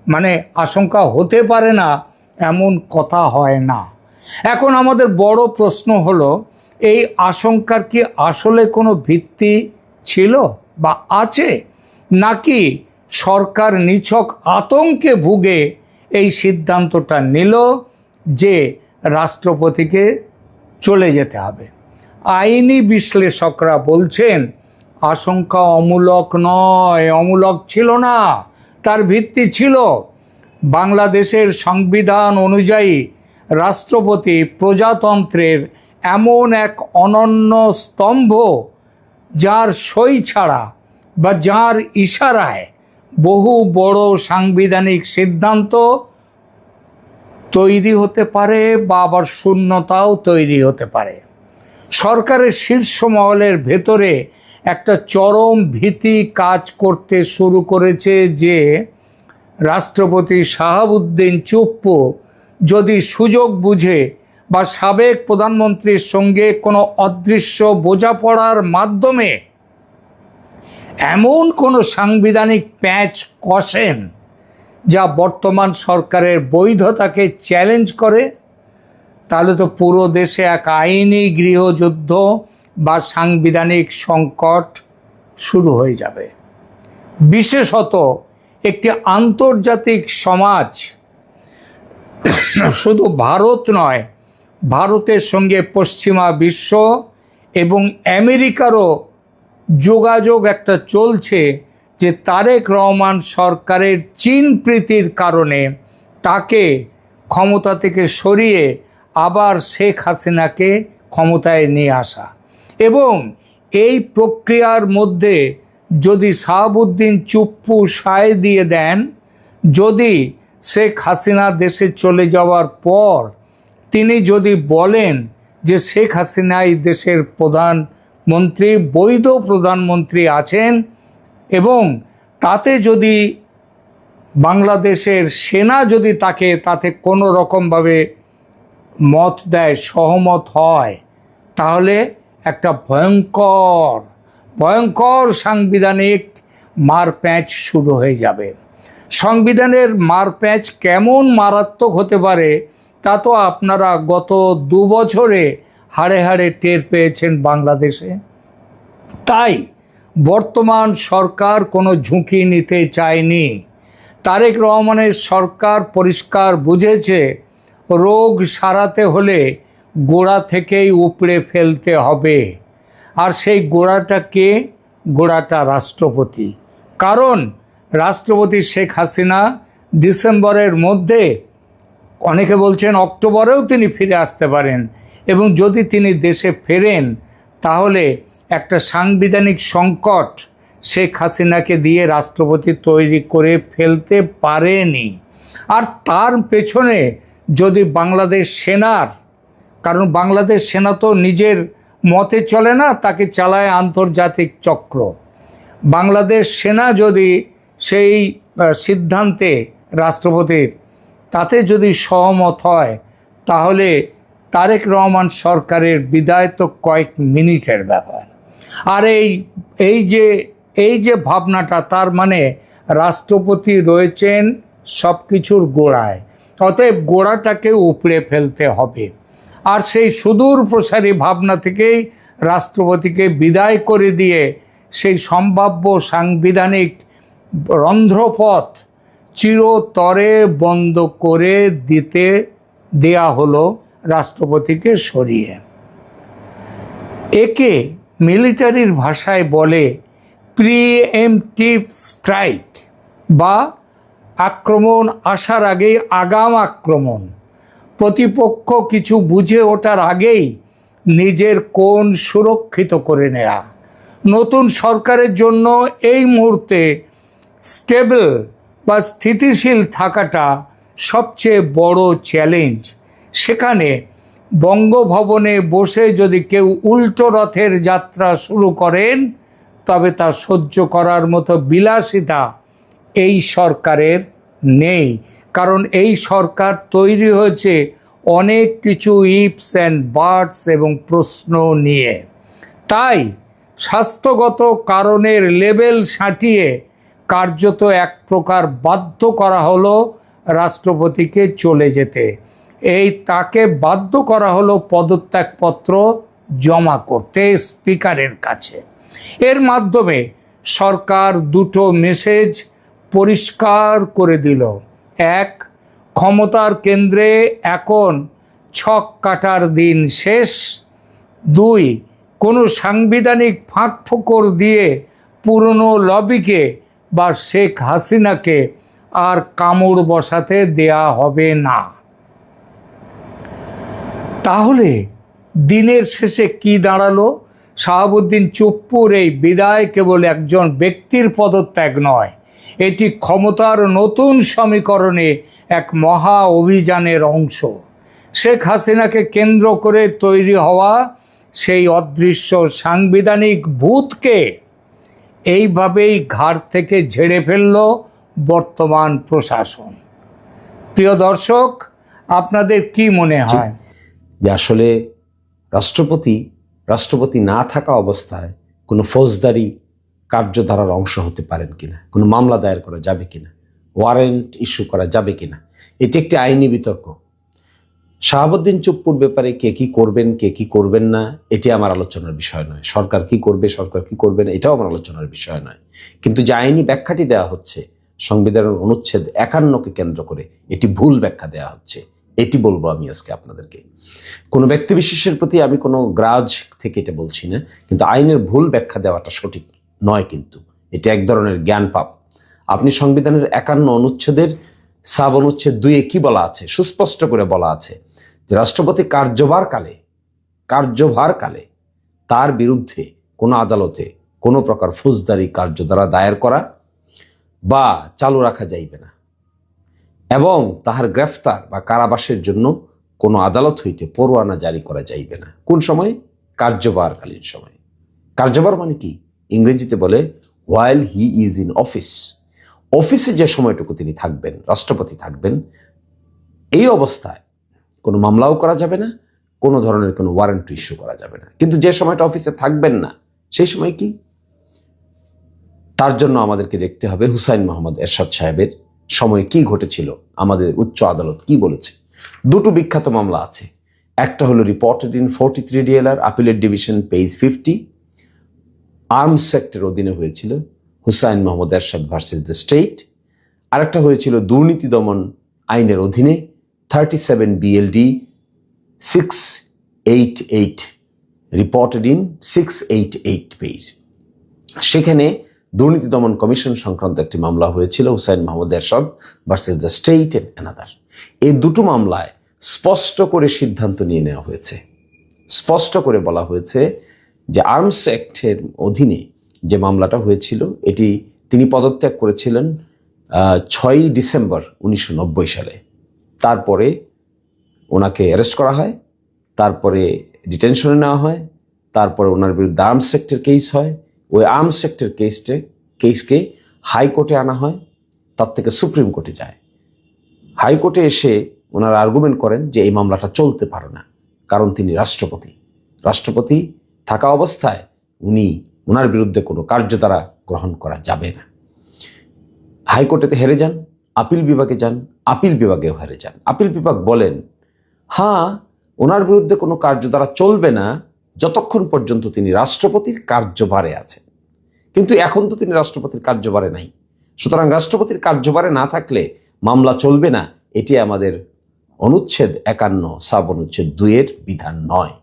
মানে আশঙ্কা হতে পারে না এমন কথা হয় না। এখন আমাদের বড় প্রশ্ন হলো, এই আশঙ্কার কি আসলে কোনো ভিত্তি ছিল বা আছে, নাকি সরকার নিছক আতঙ্কে ভুগে এই সিদ্ধান্তটা নিল যে রাষ্ট্রপতিকে চলে যেতে হবে? আইনি বিশ্লেষকরা বলছেন আশঙ্কা অমূলক নয়, অমূলক ছিল না, তার ভিত্তি ছিল। বাংলাদেশের সংবিধান অনুযায়ী রাষ্ট্রপতি প্রজাতন্ত্রের এমন এক অনন্য স্তম্ভ যার সই ছাড়া বা যার ইশারায় বহু বড় সাংবিধানিক সিদ্ধান্ত তৈরি হতে পারে বা আবার শূন্যতাও তৈরি হতে পারে। সরকারের শীর্ষ মহলের ভেতরে একটা চরম ভীতি কাজ করতে শুরু করেছে যে রাষ্ট্রপতি শাহাবুদ্দিন চুপ্পু যদি সুযোগ বুঝে বা সাবেক প্রধানমন্ত্রীর সঙ্গে কোনো অদৃশ্য বোঝাপড়ার মাধ্যমে এমন কোনো সাংবিধানিক প্যাঁচ কষেন যা বর্তমান সরকারের বৈধতাকে চ্যালেঞ্জ করে, তাহলে তো পুরো দেশে এক আইনি গৃহযুদ্ধ বা সাংবিধানিক সংকট শুরু হয়ে যাবে। বিশেষত একটি আন্তর্জাতিক সমাজ, শুধু ভারত নয়, ভারতের সঙ্গে পশ্চিমা বিশ্ব এবং আমেরিকারও যোগাযোগ একটা চলছে যে তারেক রহমান সরকারের চীন প্রীতির কারণে তাকে ক্ষমতা থেকে সরিয়ে আবার শেখ হাসিনাকে ক্ষমতায় নিয়ে আসা। এবং এই প্রক্রিয়ার মধ্যে যদি শাহাবুদ্দিন চুপ্পু সায় দিয়ে দেন, যদি শেখ হাসিনা দেশে চলে যাওয়ার পর তিনি যদি বলেন যে শেখ হাসিনাই দেশের প্রধানমন্ত্রী, বৈধ প্রধানমন্ত্রী আছেন, এবং তাতে যদি বাংলাদেশের সেনা যদি তাতে কোনো রকমভাবে মত দেয়, সহমত হয়, তাহলে একটা ভয়ঙ্কর সাংবিধানিক মারপ্যাঁচ শুরু হয়ে যাবে। সংবিধানের মারপ্যাঁচ কেমন মারাত্মক হতে পারে তা তো আপনারা গত 2 বছরে হাড়ে হাড়ে টের পেয়েছেন বাংলাদেশে। তাই বর্তমান সরকার কোনো ঝুঁকি নিতে চায়নি। তারেক রহমানের সরকার পরিষ্কার বুঝেছে রোগ সারাতে হলে গোড়া থেকেই উপড়ে ফেলতে হবে। আর সেই গোড়াটা কে? গোড়াটা রাষ্ট্রপতি। কারণ রাষ্ট্রপতি শেখ হাসিনা ডিসেম্বরের মধ্যে, অনেকে বলছেন অক্টোবরেও তিনি ফিরে আসতে পারেন, এবং যদি তিনি দেশে ফেরেন তাহলে একটা সাংবিধানিক সংকট শেখ হাসিনাকে দিয়ে রাষ্ট্রপতি তৈরি করে ফেলতে পারেনি। আর তার পেছনে যদি বাংলাদেশ সেনার, কারণ বাংলাদেশ সেনা তো নিজের মতে চলে না, তাকে চালায় আন্তর্জাতিক চক্র, বাংলাদেশ সেনা যদি সেই সিদ্ধান্তে রাষ্ট্রপতির তাতে যদি সহমত হয়, তাহলে তারেক রহমান সরকারের বিদায় তো কয়েক মিনিটের ব্যাপার। আর এই যে ভাবনাটা, তার মানে রাষ্ট্রপতি রয়েছেন সব কিছুর গোড়ায়, অতএব গোড়াটাকে উপড়ে ফেলতে হবে। আর সেই সুদূর প্রসারী ভাবনা থেকেই রাষ্ট্রপতিকে বিদায় করে দিয়ে সেই সম্ভাব্য সাংবিধানিক রন্ধ্রপথ চিরতরে বন্ধ করে দেয়া হলো রাষ্ট্রপতিকে সরিয়ে। একে মিলিটারির ভাষায় বলে প্রিএমপ্টিভ স্ট্রাইক বা আক্রমণ আসার আগেই আগাম আক্রমণ। প্রতিপক্ষ কিছু বুঝে ওঠার আগেই নিজের কোণ সুরক্ষিত করে নেয়া। নতুন সরকারের জন্য এই মুহূর্তে স্টেবল বা স্থিতিশীল থাকাটা সবচেয়ে বড় চ্যালেঞ্জ। সেখানে বঙ্গভবনে বসে যদি কেউ উল্টো রথের যাত্রা শুরু করেন তবে তা সহ্য করার মতো বিলাসিতা এই সরকারের নেই, কারণ এই সরকার তৈরি হয়েছে অনেক কিছু ইফস অ্যান্ড বাটস এবং প্রশ্ন নিয়ে। তাই স্বাস্থ্যগত কারণের লেবেল সাঁটিয়ে কার্যত এক প্রকার বাধ্য করা হলো রাষ্ট্রপতিকে চলে যেতে। তাকে বাধ্য করা হলো পদত্যাগপত্র জমা করতে স্পিকারের কাছে। এর মাধ্যমে সরকার দুটো মেসেজ পরিষ্কার করে দিল। এক, ক্ষমতার কেন্দ্রে এখন ছক কাটার দিন শেষ। দুই, কোনো সাংবিধানিক ফাঁকফোকর দিয়ে পুরনো লবিকে বা শেখ হাসিনাকে আর কামড় বসাতে দেয়া হবে না। তাহলে দিনের শেষে কি দাঁড়ালো? শাহাবুদ্দিন চুপ্পুর এই বিদায় কেবল একজন ব্যক্তির পদত্যাগ নয়, এটি ক্ষমতার নতুন সমীকরণে এক মহা অভিযানের অংশ। শেখ হাসিনাকে কেন্দ্র করে তৈরি হওয়া সেই অদৃশ্য সাংবিধানিক ভূতকে এইভাবেই ঘাড় থেকে ঝেড়ে ফেলল বর্তমান প্রশাসন। প্রিয় দর্শক, আপনাদের কি মনে হয় যে আসলে রাষ্ট্রপতি না থাকা অবস্থায় কোনো ফৌজদারি কার্যধারার অংশ হতে পারেন কিনা, কোনো মামলা দায়ের করা যাবে কিনা, ওয়ারেন্ট ইস্যু করা যাবে কিনা, এটি একটি আইনি বিতর্ক। শাহাবুদ্দিন চুপ্পুর ব্যাপারে কে কি করবেন কে কি করবেন না এটি আমার আলোচনার বিষয় নয়। সরকার কি করবে সরকার কি করবে না এটাও আমার আলোচনার বিষয় নয়। কিন্তু যে আইনি ব্যাখ্যাটি দেওয়া হচ্ছে সংবিধানের অনুচ্ছেদ 51কে কেন্দ্র করে, এটি ভুল ব্যাখ্যা দেওয়া হচ্ছে, এটি বলবো আমি আজকে আপনাদেরকে। কোনো ব্যক্তি বিশেষের প্রতি আমি কোনো গ্রাজ থেকে এটা বলছি না, কিন্তু আইনের ভুল ব্যাখ্যা দেওয়াটা সঠিক নয়। কিন্তু এটা এক ধরনের জ্ঞান পাপ। আপনি সংবিধানের 51 অনুচ্ছেদের সাব অনুচ্ছেদ 2-এ কি বলা আছে? সুস্পষ্ট করে বলা আছে যে রাষ্ট্রপতি কার্যভারকালে তার বিরুদ্ধে কোনো আদালতে কোনো প্রকার ফৌজদারি কার্যধারা দায়ের করা বা চালু রাখা যাইবে না, এবং তাহার গ্রেফতার বা কারাবাসের জন্য কোনো আদালত হইতে পরোয়ানা জারি করা যাইবে না। কোন সময়? কার্যভারকালীন সময়। কার্যভার মানে কি? ইংরেজিতে বলে while he is in office। অফিসে যে সময়টুকু তিনি থাকবেন, রাষ্ট্রপতি থাকবেন, এই অবস্থায় কোনো মামলাও করা যাবে না, কোনো ধরনের কোনো ওয়ারেন্ট ইস্যু করা যাবে না। কিন্তু যে সময়টা অফিসে থাকবেন না সেই সময় কি? তার জন্য আমাদেরকে দেখতে হবে হুসাইন মোহাম্মদ এরশাদ সাহেবের সময় কি ঘটেছিল, আমাদের উচ্চ আদালত কি বলেছে। দুটো বিখ্যাত মামলা আছে। একটা হলো reported in 43 DLR appellate division page 50, arms অ্যাক্টের অধীনে হয়েছিল, Hussain Muhammad Ershad versus the state. আরেকটা হয়েছিল দুর্নীতি দমন আইনের অধীনে 37 BLD 688, রিপোর্টেড ইন 688 পেজ। সেখানে দুর্নীতি দমন কমিশন সংক্রান্ত একটি মামলা হয়েছিল, Hussain Muhammad Ershad versus the state and another. এই দুটো মামলায় স্পষ্ট করে সিদ্ধান্ত নিয়ে নেওয়া হয়েছে, স্পষ্ট করে বলা হয়েছে যে আর্মস অ্যাক্টের অধীনে যে মামলাটা হয়েছিল এটি তিনি পদত্যাগ করেছিলেন 6 ডিসেম্বর 1990 সালে। তারপরে ওনাকে অ্যারেস্ট করা হয়, তারপরে ডিটেনশনে নেওয়া হয়, তারপরে ওনার বিরুদ্ধে আর্মস অ্যাক্টের কেস হয়। ওই আর্মস অ্যাক্টের কেসকে হাইকোর্টে আনা হয়, তার থেকে সুপ্রিম কোর্টে যায়। হাইকোর্টে এসে ওনারা আর্গুমেন্ট করেন যে এই মামলাটা চলতে পারে না, কারণ তিনি রাষ্ট্রপতি থাকা অবস্থায় ওনার বিরুদ্ধে কোনো কার্যধারা গ্রহণ করা যাবে না। হাইকোর্টেতে হেরে যান, আপিল বিভাগে যান, আপিল বিভাগেও হেরে যান। আপিল বিভাগ বলেন হ্যাঁ ওনার বিরুদ্ধে কোনো কার্যধারা চলবে না, যতক্ষণ পর্যন্ত তিনি রাষ্ট্রপতির কার্যভারে আছেন। কিন্তু এখন তো তিনি রাষ্ট্রপতির কার্যভারে নাই, সুতরাং রাষ্ট্রপতির কার্যভারে না থাকলে মামলা চলবে না, এটি আমাদের অনুচ্ছেদ 51 সাব অনুচ্ছেদ 2 বিধান নয়।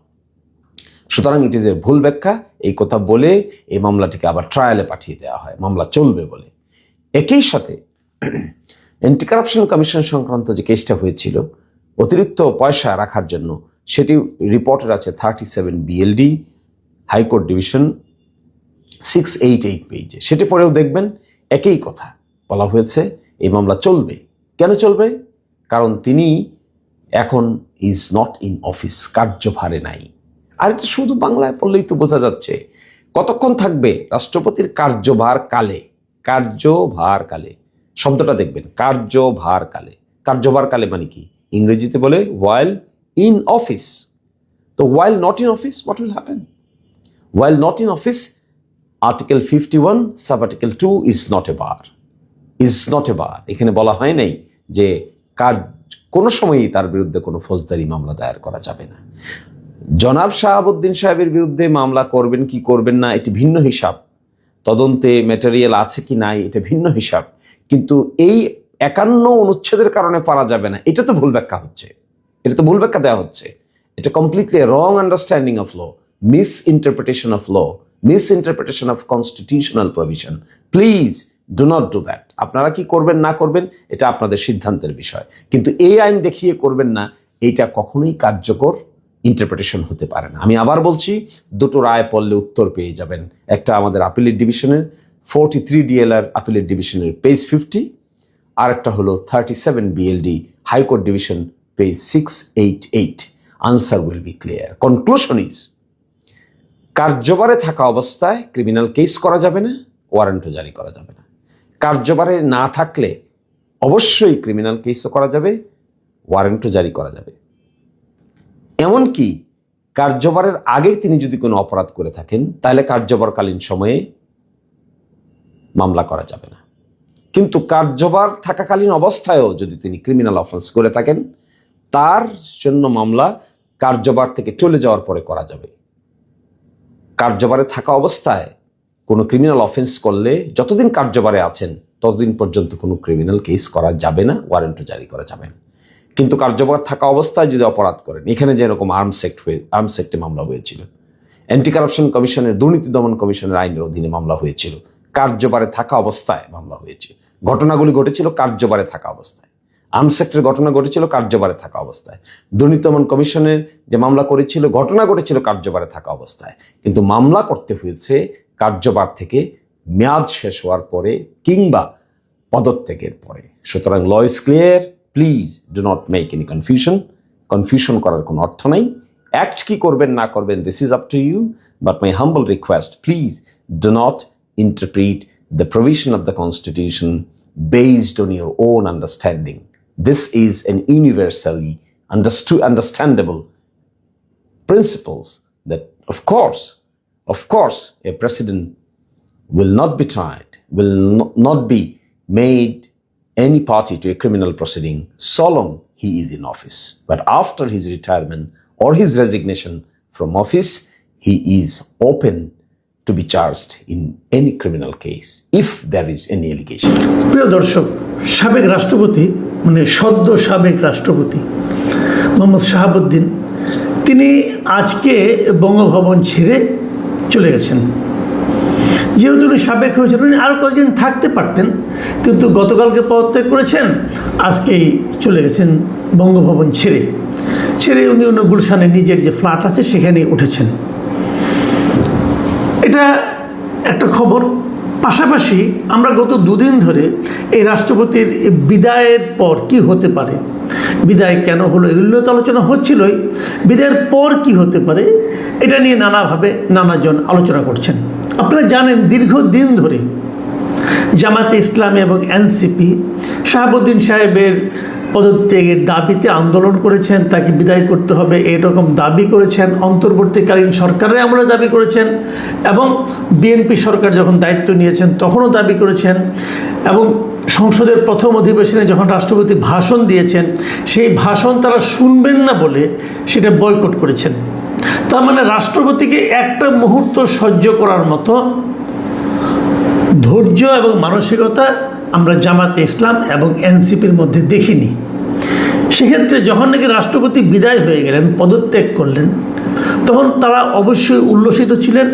সুতরাং ইট ইজ এ ভুল ব্যাখ্যা। এই কথা বলে এই মামলাটিকে আবার ট্রায়ালে পাঠিয়ে দেওয়া হয় মামলা চলবে বলে। একই সাথে অ্যান্টি কারাপশন কমিশন সংক্রান্ত যে কেসটা হয়েছিল অতিরিক্ত পয়সা রাখার জন্য, সেটি রিপোর্টের আছে 37 BLD হাইকোর্ট ডিভিশন 688 পেজে। সেটি পরেও দেখবেন একই কথা বলা হয়েছে, এই মামলা চলবে। কেন চলবে? কারণ তিনি এখন ইজ নট ইন অফিস, কার্যভারে নাই। আর এটা শুধু বাংলায় পড়লেই তো বোঝা যাচ্ছে। কতক্ষণ থাকবে রাষ্ট্রপতির কার্যভার কালে? কার্যভার কালে শব্দটা দেখবেন, কার্যভার কালে। কার্যভার কালে মানে কি? ইংরেজিতে বলে while in office. তো while not in office, what will happen? While not in office, Article 51 sub article 2 is not a bar. Is not a bar. এখানে বলা হয় নাই যে কোনো সময়ই তার বিরুদ্ধে কোনো ফৌজদারি মামলা দায়ের করা যাবে না। জনাব শাহাবুদ্দিন সাহেবের বিরুদ্ধে মামলা করবেন কি করবেন না এটি ভিন্ন হিসাব, তদন্তে ম্যাটেরিয়াল আছে কি নাই এটা ভিন্ন হিসাব, কিন্তু এই 51 অনুচ্ছেদের কারণে পারা যাবে না, এটা তো ভুল ব্যাখ্যা হচ্ছে, এটা তো ভুল ব্যাখ্যা দেওয়া হচ্ছে। এটা completely wrong understanding of law, misinterpretation of law, misinterpretation of constitutional provision. Please do not do that. আপনারা কি করবেন না করবেন এটা আপনাদের সিদ্ধান্তের বিষয়, কিন্তু এই আইন দেখিয়ে করবেন না, এইটা কখনোই কার্যকর ইন্টারপ্রিটেশন হতে পারে না। আমি আবার বলছি, দুটো রায় পড়লে উত্তর পেয়ে যাবেন। একটা আমাদের আপিলেট ডিভিশনের 43 DLR আপিলেট ডিভিশনের পেজ 50, আর একটা হলো 37 BLD high court division page 688। Answer will be clear. Conclusion is, কার্যভারে থাকা অবস্থায় ক্রিমিনাল কেস করা যাবে না, ওয়ারেন্টও জারি করা যাবে না। কার্যভারে না থাকলে অবশ্যই ক্রিমিনাল কেসও করা যাবে, ওয়ারেন্টও জারি করা যাবে। এমনকি কার্যভারের আগে তিনি যদি কোনো অপরাধ করে থাকেন তাহলে কার্যভারকালীন সময়ে মামলা করা যাবে না, কিন্তু কার্যভার থাকাকালীন অবস্থায়ও যদি তিনি ক্রিমিনাল অফেন্স করে থাকেন তার জন্য মামলা কার্যভার থেকে চলে যাওয়ার পরে করা যাবে। কার্যভারে থাকা অবস্থায় কোনো ক্রিমিনাল অফেন্স করলে যতদিন কার্যভারে আছেন ততদিন পর্যন্ত কোনো ক্রিমিনাল কেস করা যাবে না, ওয়ারেন্টও জারি করা যাবে না। কিন্তু কার্যভার থাকা অবস্থায় যদি অপরাধ করেন, এখানে যেরকম আর্মস অ্যাক্টে মামলা হয়েছিল, অ্যান্টি কারাপশন কমিশনের দুর্নীতি দমন কমিশনের আইনের অধীনে মামলা হয়েছিল, কার্যভারে থাকা অবস্থায় মামলা হয়েছে। ঘটনাগুলি ঘটেছিল কার্যভারে থাকা অবস্থায়। আর্মস অ্যাক্টের ঘটনা ঘটেছিল কার্যভারে থাকা অবস্থায়। দুর্নীতি দমন কমিশনের যে মামলা করেছিল ঘটনা ঘটেছিল কার্যভারে থাকা অবস্থায়, কিন্তু মামলা করতে হয়েছে কার্যভার থেকে মেয়াদ শেষ হওয়ার পরে কিংবা পদত্যাগের পরে। সুতরাং law is clear. Please do not make any confusion করার কোনো অর্থ নাই। অ্যাক্ট কি করবেন না করবেন this is up to you, but my humble request, please do not interpret the provision of the Constitution based on your own understanding. This is an universally understandable principles that, of course, a president will not be tried, will not be made any party to a criminal proceeding so long he is in office. But after his retirement or his resignation from office, he is open to be charged in any criminal case if there is any allegation. প্রিয় দর্শক, সাবেক রাষ্ট্রপতি মানে সদ্য সাবেক রাষ্ট্রপতি মোহাম্মদ শাহাবুদ্দিন তিনি আজকে বঙ্গভবন ছেড়ে চলে গেছেন। যেহেতু উনি সাবেক হয়েছেন, উনি আরও কয়েকদিন থাকতে পারতেন, কিন্তু গতকালকে পদত্যাগ করেছেন, আজকেই চলে গেছেন বঙ্গভবন ছেড়ে উনি অন্য গুলশানে নিজের যে ফ্ল্যাট আছে সেখানে উঠেছেন। এটা একটা খবর। পাশাপাশি আমরা গত দুদিন ধরে এই রাষ্ট্রপতির বিদায়ের পর কি হতে পারে, বিদায় কেন হলো এগুলো তো আলোচনা হচ্ছিলই, বিদায়ের পর কি হতে পারে এটা নিয়ে নানাভাবে নানাজন আলোচনা করছেন। আপনারা জানেন দীর্ঘদিন ধরে জামায়াতে ইসলামী এবং এনসিপি শাহাবুদ্দিন সাহেবের পদত্যাগের দাবিতে আন্দোলন করেছেন, তাকে বিদায় করতে হবে এরকম দাবি করেছেন, অন্তর্বর্তীকালীন সরকারের আমলে দাবি করেছেন, এবং বিএনপি সরকার যখন দায়িত্ব নিয়েছেন তখনও দাবি করেছেন, এবং সংসদের প্রথম অধিবেশনে যখন রাষ্ট্রপতি ভাষণ দিয়েছেন সেই ভাষণ তারা শুনবেন না বলে সেটা বয়কট করেছেন। তার মানে রাষ্ট্রপতিকে একটা মুহূর্ত সহ্য করার মতো ধৈর্য এবং মানসিকতা আমরা জামাতে ইসলাম এবং এনসিপির মধ্যে দেখিনি। সেক্ষেত্রে যখন নাকি রাষ্ট্রপতি বিদায় হয়ে গেলেন, পদত্যাগ করলেন, তখন তারা অবশ্যই উল্লসিত ছিলেন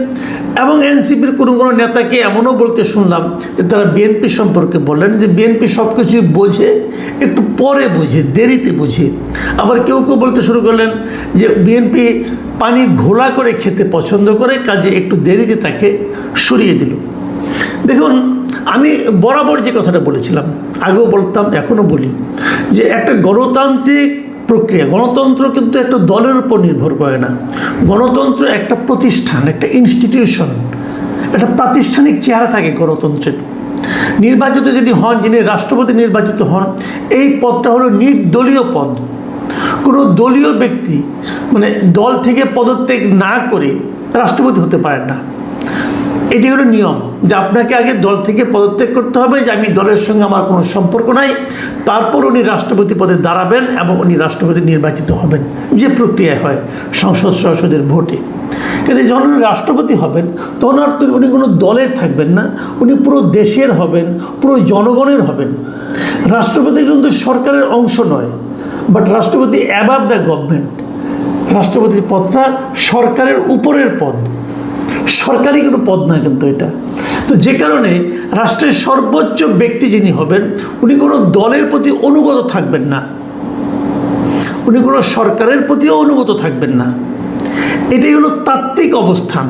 এবং এনসিপির কোনো কোনো নেতাকে এমনও বলতে শুনলাম যে তারা বিএনপি সম্পর্কে বললেন যে বিএনপি সব কিছু বোঝে, একটু পরে বোঝে, দেরিতে বোঝে। আবার কেউ কেউ বলতে শুরু করলেন যে বিএনপি পানি ঘোলা করে খেতে পছন্দ করে, কাজে একটু দেরিতে তাকে সরিয়ে দিল। দেখুন, আমি বরাবর যে কথাটা বলেছিলাম, আগেও বলতাম, এখনও বলি, যে একটা গণতান্ত্রিক প্রক্রিয়া, গণতন্ত্র কিন্তু একটা দলের উপর নির্ভর করে না। গণতন্ত্র একটা প্রতিষ্ঠান, একটা ইনস্টিটিউশন, একটা প্রাতিষ্ঠানিক চেহারা থাকে গণতন্ত্রের। নির্বাচিত যিনি হন, যিনি রাষ্ট্রপতি নির্বাচিত হন, এই পদটা হলো নির্দলীয় পদ। কোনো দলীয় ব্যক্তি মানে দল থেকে পদত্যাগ না করে রাষ্ট্রপতি হতে পারেন না। এটি হলো নিয়ম যে আপনাকে আগে দল থেকে পদত্যাগ করতে হবে, যে আমি দলের সঙ্গে আমার কোনো সম্পর্ক নাই, তারপর উনি রাষ্ট্রপতি পদে দাঁড়াবেন এবং উনি রাষ্ট্রপতি নির্বাচিত হবেন, যে প্রক্রিয়া হয় সংসদ সদস্যদের ভোটে। কিন্তু যখন উনি রাষ্ট্রপতি হবেন তখন আর উনি কোনো দলের থাকবেন না, উনি পুরো দেশের হবেন, পুরো জনগণের হবেন। রাষ্ট্রপতি কিন্তু সরকারের অংশ নয়, বাট রাষ্ট্রপতি অ্যাবাভ দ্য গভর্নমেন্ট। রাষ্ট্রপতির পদটা সরকারের উপরের পদ, সরকারি কোনো পদ না কিন্তু এটা। তো যে কারণে রাষ্ট্রের সর্বোচ্চ ব্যক্তি যিনি হবেন উনি কোনো দলের প্রতি অনুগত থাকবেন না, উনি কোনো সরকারের প্রতিও অনুগত থাকবেন না। এটাই হলো তাত্ত্বিক অবস্থান,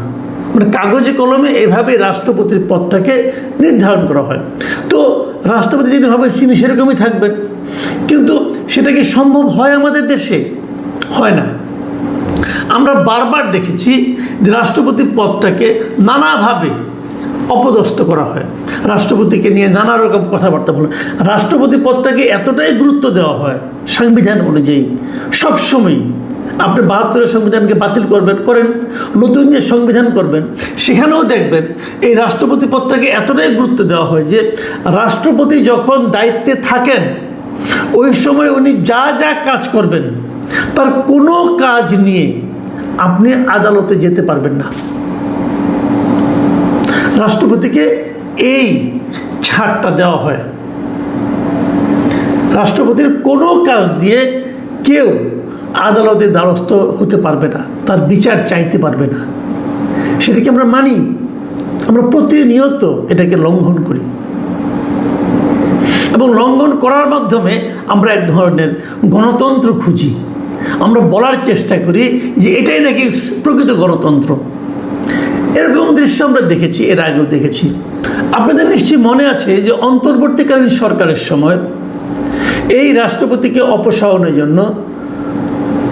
মানে কাগজে কলমে এভাবে রাষ্ট্রপতির পদটাকে নির্ধারণ করা হয়। তো রাষ্ট্রপতি যিনি হবেন তিনি সেরকমই থাকবেন। কিন্তু সেটা কি সম্ভব হয় আমাদের দেশে? হয় না। আমরা বারবার দেখেছি যে রাষ্ট্রপতি পদটাকে নানাভাবে অপদস্থ করা হয়, রাষ্ট্রপতিকে নিয়ে নানা রকম কথাবার্তা বলা। রাষ্ট্রপতি পদটাকে এতটাই গুরুত্ব দেওয়া হয় সংবিধান অনুযায়ী সবসময়ই। আপনি ৭২-এর সংবিধানকে বাতিল করবেন, করেন, নতুন যে সংবিধান করবেন সেখানেও দেখবেন এই রাষ্ট্রপতি পদটাকে এতটাই গুরুত্ব দেওয়া হয় যে রাষ্ট্রপতি যখন দায়িত্বে থাকেন ওই সময় উনি যা যা কাজ করবেন তার কোনো কাজ নিয়ে আপনি আদালতে যেতে পারবেন না। রাষ্ট্রপতিকে এই ছাড়টা দেওয়া হয়। রাষ্ট্রপতির কোনো কাজ দিয়ে কেউ আদালতে দ্বারস্থ হতে পারবে না, তার বিচার চাইতে পারবে না। সেটাকে আমরা মানি, আমরা প্রতিনিয়ত এটাকে লঙ্ঘন করি এবং লঙ্ঘন করার মাধ্যমে আমরা এক ধরনের গণতন্ত্র খুঁজি। আমরা বলার চেষ্টা করি যে এটাই নাকি প্রকৃত গণতন্ত্র। এরকম দৃশ্য আমরা দেখেছি, এর আগেও দেখেছি। আপনাদের নিশ্চয়ই মনে আছে যে অন্তর্বর্তীকালীন সরকারের সময় এই রাষ্ট্রপতিকে অপসারণের জন্য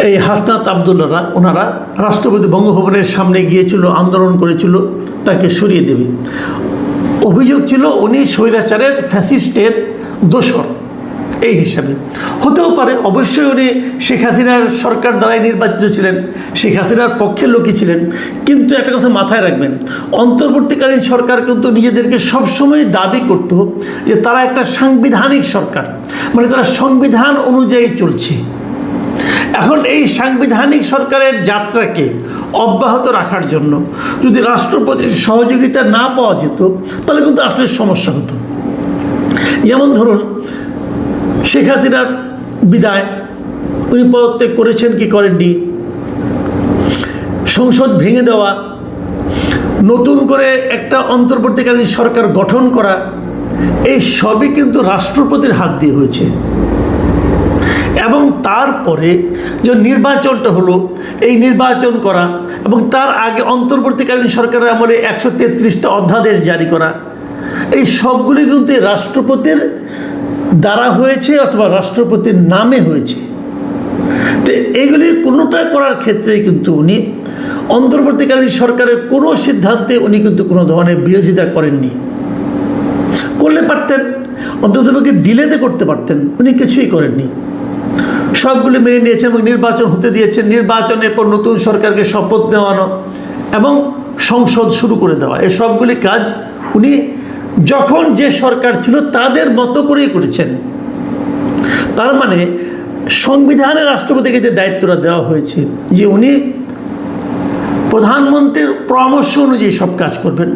এই হাসনাত আবদুল্লাহরা ওনারা রাষ্ট্রপতি বঙ্গভবনের সামনে গিয়েছিল, আন্দোলন করেছিল তাকে সরিয়ে দেবে। অভিযোগ ছিল উনি স্বৈরাচারের ফ্যাসিস্টের দোসর এই হিসাবে। হতেও পারে, অবশ্যই উনি শেখ হাসিনার সরকার দ্বারাই নির্বাচিত ছিলেন, শেখ হাসিনার পক্ষের লোকই ছিলেন। কিন্তু একটা কথা মাথায় রাখবেন, অন্তর্বর্তীকালীন সরকার কিন্তু নিজেদেরকে সবসময় দাবি করত যে তারা একটা সাংবিধানিক সরকার, মানে তারা সংবিধান অনুযায়ী চলছে। এখন এই সাংবিধানিক সরকারের যাত্রাকে অব্যাহত রাখার জন্য যদি রাষ্ট্রপতির সহযোগিতা না পাওয়া যেত তাহলে কিন্তু আসলে সমস্যা হতো। যেমন ধরুন শেখ হাসিনার বিদায়, উনি পদত্যাগ করেছেন কি করেননি, সংসদ ভেঙে দেওয়া, নতুন করে একটা অন্তর্বর্তীকালীন সরকার গঠন করা, এই সবই কিন্তু রাষ্ট্রপতির হাত দিয়ে হয়েছে। এবং তারপরে যে নির্বাচনটা হলো, এই নির্বাচন করা এবং তার আগে অন্তর্বর্তীকালীন সরকারের আমলে 133টা অধ্যাদেশ জারি করা, এই সবগুলি কিন্তু রাষ্ট্রপতির দ্বারা হয়েছে অথবা রাষ্ট্রপতির নামে হয়েছে। তো এইগুলি কোনোটা করার ক্ষেত্রে কিন্তু উনি অন্তর্বর্তীকালীন সরকারের কোনো সিদ্ধান্তে উনি কিন্তু কোনো ধরনের বিরোধিতা করেননি। করলে পারতেন, অন্ততপক্ষে ডিলেতে করতে পারতেন, উনি কিছুই করেননি, সবগুলি মেনে নিয়েছেন এবং নির্বাচন হতে দিয়েছেন। নির্বাচনের পর নতুন সরকারকে শপথ নেওয়ানো এবং সংসদ শুরু করে দেওয়া, এই সবগুলি কাজ উনি যখন যে সরকার ছিল তাদের মতো করেই করেছেন। তার মানে সংবিধানে রাষ্ট্রপতিকে যে দায়িত্বটা দেওয়া হয়েছে যে উনি প্রধানমন্ত্রীর পরামর্শ অনুযায়ী সব কাজ করবেন,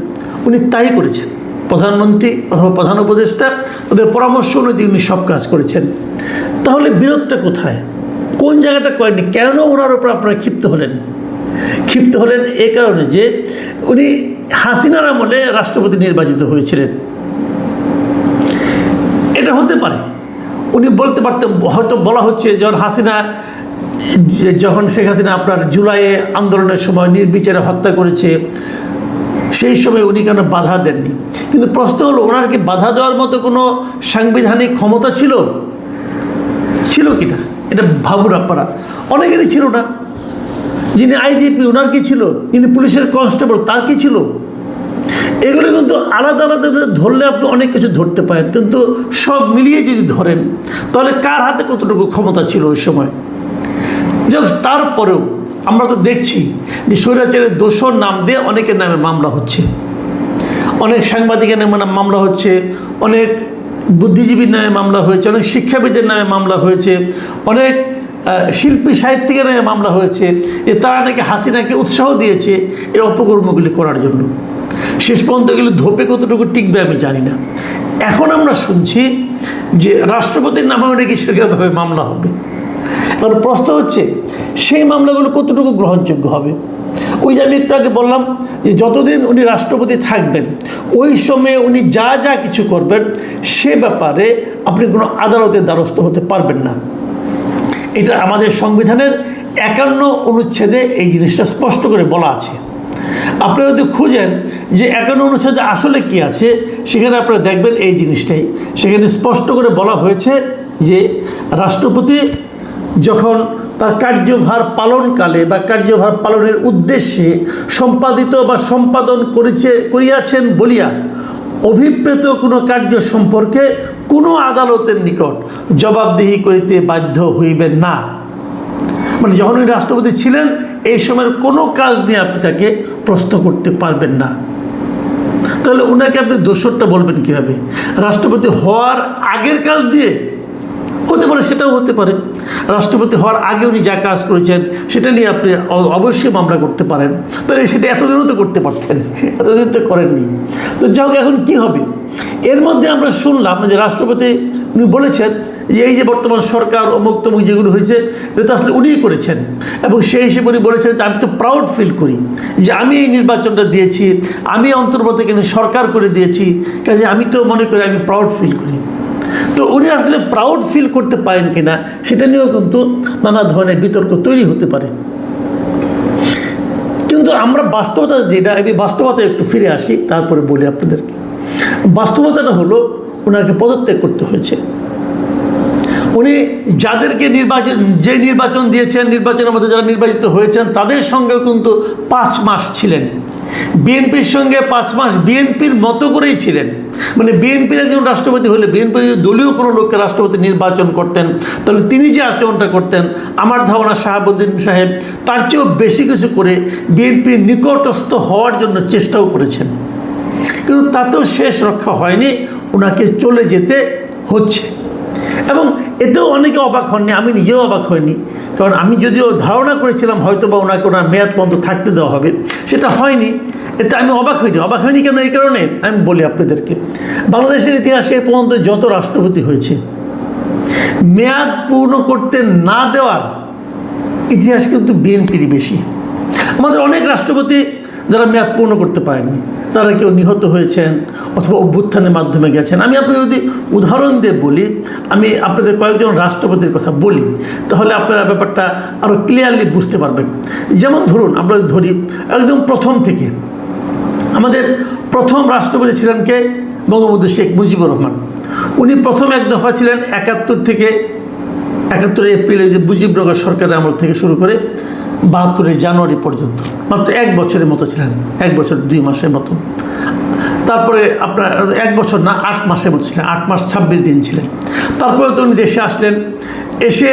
উনি তাই করেছেন। প্রধানমন্ত্রী অথবা প্রধান উপদেষ্টা ওদের পরামর্শ অনুযায়ী উনি সব কাজ করেছেন। তাহলে বিরোধটা কোথায়, কোন জায়গাটা করেননি? কেন ওনার উপর আপনারা ক্ষিপ্ত হলেন? ক্ষিপ্ত হলেন এ কারণে যে উনি হাসিনার আমলে রাষ্ট্রপতি নির্বাচিত হয়েছিলেন। এটা হতে পারে, উনি বলতে পারতেন, হয়তো বলা হচ্ছে যখন শেখ হাসিনা আপনার জুলাইয়ে আন্দোলনের সময় নির্বিচারে হত্যা করেছে, সেই সময় উনি কেন বাধা দেননি? কিন্তু প্রশ্ন হলো, ওনার কি বাধা দেওয়ার মতো কোনো সাংবিধানিক ক্ষমতা ছিল কিনা? এটা ভাবুন আপনারা। অনেকেরই ছিল না। যিনি আইজিপি ওনার কি ছিল? যিনি পুলিশের কনস্টেবল তার কি ছিল? এগুলো কিন্তু আলাদা আলাদা করে ধরলে আপনি অনেক কিছু ধরতে পারেন, কিন্তু সব মিলিয়ে যদি ধরেন তাহলে কার হাতে কতটুকু ক্ষমতা ছিল ওই সময়? তারপরেও আমরা তো দেখছি যে স্বৈরাচারের দোষর নাম দিয়ে অনেকের নামে মামলা হচ্ছে, অনেক সাংবাদিকের নামে মামলা হচ্ছে, অনেক বুদ্ধিজীবীর নামে মামলা হয়েছে, অনেক শিক্ষাবিদের নামে মামলা হয়েছে, অনেক শিল্পী সাহিত্যিকের নামে মামলা হয়েছে যে তারা নাকি হাসিনাকে উৎসাহ দিয়েছে এই অপকর্মগুলি করার জন্য। শেষ পর্যন্ত এগুলো ধোপে কতটুকু টিকবে আমি জানি না। এখন আমরা শুনছি যে রাষ্ট্রপতির নামেও নাকি সেরকমভাবে মামলা হবে। কারণ প্রশ্ন হচ্ছে সেই মামলাগুলো কতটুকু গ্রহণযোগ্য হবে? ওই যে আমি একটু আগে বললাম যে যতদিন উনি রাষ্ট্রপতি থাকবেন ওই সময়ে উনি যা যা কিছু করবেন সে ব্যাপারে আপনি কোনো আদালতের দ্বারস্থ হতে পারবেন না। এটা আমাদের সংবিধানের 51 অনুচ্ছেদে এই জিনিসটা স্পষ্ট করে বলা আছে। আপনারা যদি খুঁজেন যে 51 অনুচ্ছেদে আসলে কি আছে, সেখানে আপনারা দেখবেন এই জিনিসটাই। সেখানে স্পষ্ট করে বলা হয়েছে যে রাষ্ট্রপতি যখন তার কার্যভার পালনকালে বা কার্যভার পালনের উদ্দেশ্যে সম্পাদিত বা সম্পাদন করিয়াছেন বলিয়া অভিপ্রেত কোনো কার্য সম্পর্কে কোনো আদালতের নিকট জবাবদিহি করিতে বাধ্য হইবেন না। মানে যখন উনি রাষ্ট্রপতি ছিলেন এই সময়ের কোনো কাজ নিয়ে আপনি তাকে প্রশ্ন করতে পারবেন না। তাহলে ওনাকে আপনি দোষরটা বলবেন কীভাবে? রাষ্ট্রপতি হওয়ার আগের কাজ দিয়ে হতে পারে, সেটাও হতে পারে। রাষ্ট্রপতি হওয়ার আগে উনি যা কাজ করেছেন সেটা নিয়ে আপনি অবশ্যই মামলা করতে পারেন। তাহলে সেটা এতদিনও তো করতে পারতেন, এতদিন তো করেননি। তো যাই হোক, এখন কী হবে? এর মধ্যে আমরা শুনলাম যে রাষ্ট্রপতি উনি বলেছেন যে এই যে বর্তমান সরকার অমুক তমুক যেগুলো হয়েছে এটা তো আসলে উনিই করেছেন, এবং সেই হিসেবে উনি বলেছেন যে আমি তো প্রাউড ফিল করি যে আমি এই নির্বাচনটা দিয়েছি, আমি অন্তর্বর্তীকালীন সরকার করে দিয়েছি, কাজে আমি তো মনে করি আমি প্রাউড ফিল করি। তো উনি আসলে প্রাউড ফিল করতে পারেন কিনা সেটা নিয়েও কিন্তু নানা ধরনের বিতর্ক তৈরি হতে পারে। কিন্তু আমরা বাস্তবতা যেটা, আমি বাস্তবতা একটু ফিরে আসি তারপরে বলি আপনাদেরকে। বাস্তবতাটা হলো ওনাকে পদত্যাগ করতে হয়েছে। উনি যাদেরকে নির্বাচন দিয়েছেন, নির্বাচনের মধ্যে যারা নির্বাচিত হয়েছেন তাদের সঙ্গেও কিন্তু 5 মাস ছিলেন। বিএনপির সঙ্গে 5 মাস বিএনপির মতো করেই ছিলেন। মানে বিএনপির একজন রাষ্ট্রপতি হলে, বিএনপি যদি দলীয় কোনো লোককে রাষ্ট্রপতি নির্বাচন করতেন তাহলে তিনি যে আচরণটা করতেন, আমার ধারণা শাহাবুদ্দিন সাহেব তার চেয়েও বেশি কিছু করে বিএনপির নিকটস্থ হওয়ার জন্য চেষ্টাও করেছেন। কিন্তু তাতেও শেষ রক্ষা হয়নি, ওনাকে চলে যেতে হচ্ছে। এবং এতেও অনেকে অবাক হননি, আমি নিজেও অবাক হইনি। কারণ আমি যদিও ধারণা করেছিলাম হয়তো বা ওনাকে ওনার মেয়াদ পর্যন্ত থাকতে দেওয়া হবে, সেটা হয়নি। এতে আমি অবাক হইনি কেন? এই কারণে আমি বলি আপনাদেরকে, বাংলাদেশের ইতিহাসে এ পর্যন্ত যত রাষ্ট্রপতি হয়েছে মেয়াদ পূর্ণ করতে না দেওয়ার ইতিহাস কিন্তু বিএনপিরই বেশি। আমাদের অনেক রাষ্ট্রপতি যারা মেয়াদ পূর্ণ করতে পারেননি, তারা কেউ নিহত হয়েছেন অথবা অভ্যুত্থানের মাধ্যমে গেছেন। আমি আপনাদের যদি উদাহরণ দিয়ে বলি, আমি আপনাদের কয়েকজন রাষ্ট্রপতির কথা বলি তাহলে আপনারা ব্যাপারটা আরও ক্লিয়ারলি বুঝতে পারবেন। যেমন ধরুন, আমরা ধরি একদম প্রথম থেকে আমাদের প্রথম রাষ্ট্রপতি ছিলেন কে? বঙ্গবন্ধু শেখ মুজিবুর রহমান। উনি প্রথম এক দফা ছিলেন 71 থেকে 71 এপ্রিলে যে মুজিবনগর সরকারের আমল থেকে শুরু করে 72 জানুয়ারি পর্যন্ত মাত্র 1 বছরের মতো ছিলেন, 1 বছর 2 মাসের মতো। তারপরে আপনার 1 বছর না, 8 মাসের মতো ছিলেন, 8 মাস 26 দিন ছিলেন। তারপরে তো উনি দেশে আসলেন, এসে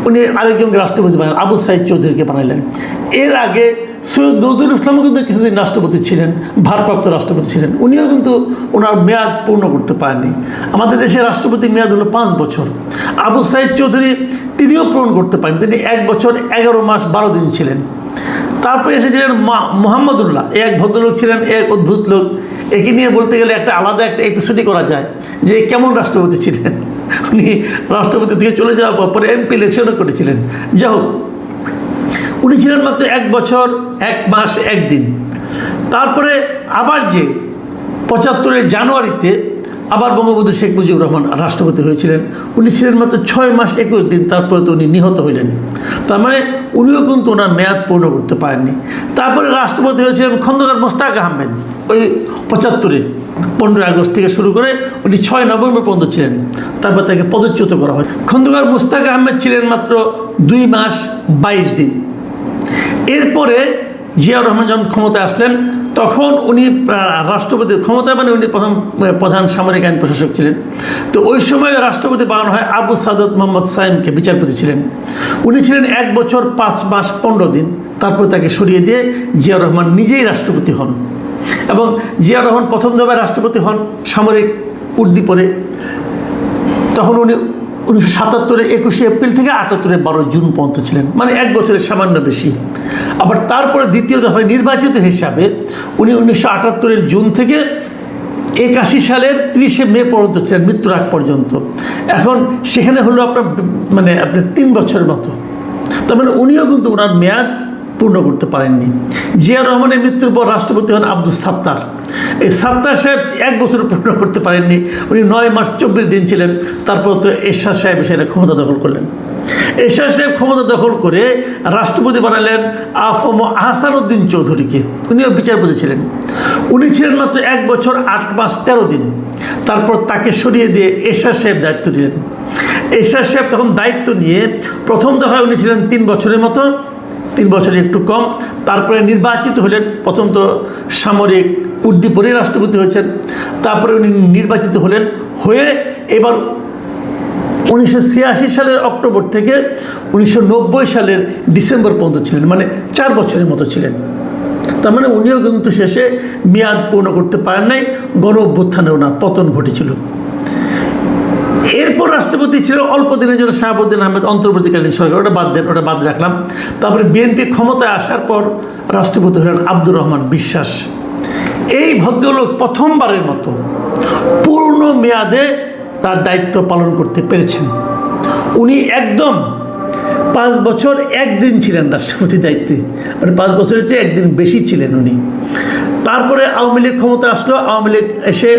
উনি আরেকজন রাষ্ট্রপতি বানালেন, আবু সাইদ চৌধুরীকে বানাইলেন। এর আগে সৈয়দ নজরুল ইসলামও কিন্তু কিছুদিন রাষ্ট্রপতি ছিলেন, ভারপ্রাপ্ত রাষ্ট্রপতি ছিলেন। উনিও কিন্তু ওনার মেয়াদ পূর্ণ করতে পারেননি। আমাদের দেশের রাষ্ট্রপতি মেয়াদ হলো 5 বছর। আবু সাইদ চৌধুরী তিনিও পূরণ করতে পারেন, তিনি 1 বছর 11 মাস 12 দিন ছিলেন। তারপরে এসেছিলেন মোহাম্মদুল্লাহ, এক ভদ্রলোক ছিলেন, এক অদ্ভুত লোক। একে নিয়ে বলতে গেলে একটা আলাদা একটা এপিসোডই করা যায় যে কেমন রাষ্ট্রপতি ছিলেন। উনি রাষ্ট্রপতি থেকে চলে যাওয়ার পরে এমপি ইলেকশনও করেছিলেন। যাই হোক, উনি ছিলেন মাত্র 1 বছর 1 মাস 1 দিন। তারপরে আবার যে 75-এর জানুয়ারিতে আবার বঙ্গবন্ধু শেখ মুজিবুর রহমান রাষ্ট্রপতি হয়েছিলেন। উনি ছিলেন মাত্র 6 মাস 21 দিন, তারপরে তো উনি নিহত হইলেন। তার মানে উনিও কিন্তু ওনার মেয়াদ পূর্ণ করতে পারেননি। তারপরে রাষ্ট্রপতি হয়েছিলেন খন্দকার মোস্তাক আহমেদ, ওই 75-এ 15 আগস্ট থেকে শুরু করে উনি 6 নভেম্বর পর্যন্ত ছিলেন। তারপর তাকে পদচ্যুত করা হয়। খন্দকার মোস্তাক আহমেদ ছিলেন মাত্র 2 মাস 22 দিন। এরপরে জিয়াউর রহমান যখন ক্ষমতায় আসলেন তখন উনি রাষ্ট্রপতির ক্ষমতায়, মানে উনি প্রধান সামরিক আইন প্রশাসক ছিলেন। তো ওই সময় রাষ্ট্রপতি বানানো হয় আবু সাদত মোহাম্মদ সাইমকে, বিচারপতি ছিলেন। উনি ছিলেন 1 বছর 5 মাস 15 দিন। তারপর তাকে সরিয়ে দিয়ে জিয়াউর রহমান নিজেই রাষ্ট্রপতি হন। এবং জিয়াউর রহমান প্রথম দফায় রাষ্ট্রপতি হন সামরিক উর্দি পরে। তখন উনি 1977-এর 21 এপ্রিল থেকে 78-এর 12 জুন পর্যন্ত ছিলেন, মানে 1 বছরের সামান্য বেশি। আবার তারপরে দ্বিতীয় দফায় নির্বাচিত হিসাবে উনি 1978-এর জুন থেকে 81 সালের 30 মে পর্যন্ত ছিলেন, মৃত্যুর আগ পর্যন্ত। এখন সেখানে হলো আপনার 3 বছরের মতো। তার মানে উনিও কিন্তু ওনার মেয়াদ পূর্ণ করতে পারেননি। জিয়া রহমানের মৃত্যুর পর রাষ্ট্রপতি হন আব্দুল সাত্তার। এই সাত্তার সাহেব 1 বছর পূর্ণ করতে পারেননি, উনি 9 মাস 24 দিন ছিলেন। তারপর তো এরশাদ সাহেব এসে ক্ষমতা দখল করলেন। এরশাদ সাহেব ক্ষমতা দখল করে রাষ্ট্রপতি বানালেন আফম আহসানুদ্দিন চৌধুরীকে, উনিও বিচারপতি ছিলেন। উনি ছিলেন মাত্র 1 বছর 8 মাস 13 দিন। তারপর তাকে সরিয়ে দিয়ে এরশাদ সাহেব দায়িত্ব নিলেন। এরশাদ সাহেব তখন দায়িত্ব নিয়ে প্রথম দফায় উনি ছিলেন 3 বছরের মতো, 3 বছরে একটু কম। তারপরে নির্বাচিত হলেন, প্রথম তো সামরিক উর্দি পরে রাষ্ট্রপতি হয়েছেন। তারপরে উনি নির্বাচিত হলেন, হয়ে এবার 1986 সালের অক্টোবর থেকে 1990 সালের ডিসেম্বর পর্যন্ত ছিলেন, মানে 4 বছরের মতো ছিলেন। তার মানে উনিও কিন্তু শেষে মেয়াদ পূর্ণ করতে পারেন নাই। গণ অভ্যুত্থানে ওনার পতন ঘটেছিল। এরপর রাষ্ট্রপতি ছিল অল্প দিনের জন্য শাহাবুদ্দিন আহমেদ, অন্তর্বর্তীকালীন সরকার, ওটা বাদ রাখলাম। তারপরে বিএনপি ক্ষমতায় আসার পর রাষ্ট্রপতি হলেন আব্দুর রহমান বিশ্বাস। এই ভদ্রলোক প্রথমবারের মতো পূর্ণ মেয়াদে তার দায়িত্ব পালন করতে পেরেছেন। উনি একদম 5 বছর 1 দিন ছিলেন রাষ্ট্রপতি দায়িত্বে, মানে 5 বছরের চেয়ে 1 দিন বেশি ছিলেন উনি। তারপরে আওয়ামী লীগ ক্ষমতা আসলো। আওয়ামী লীগ এসে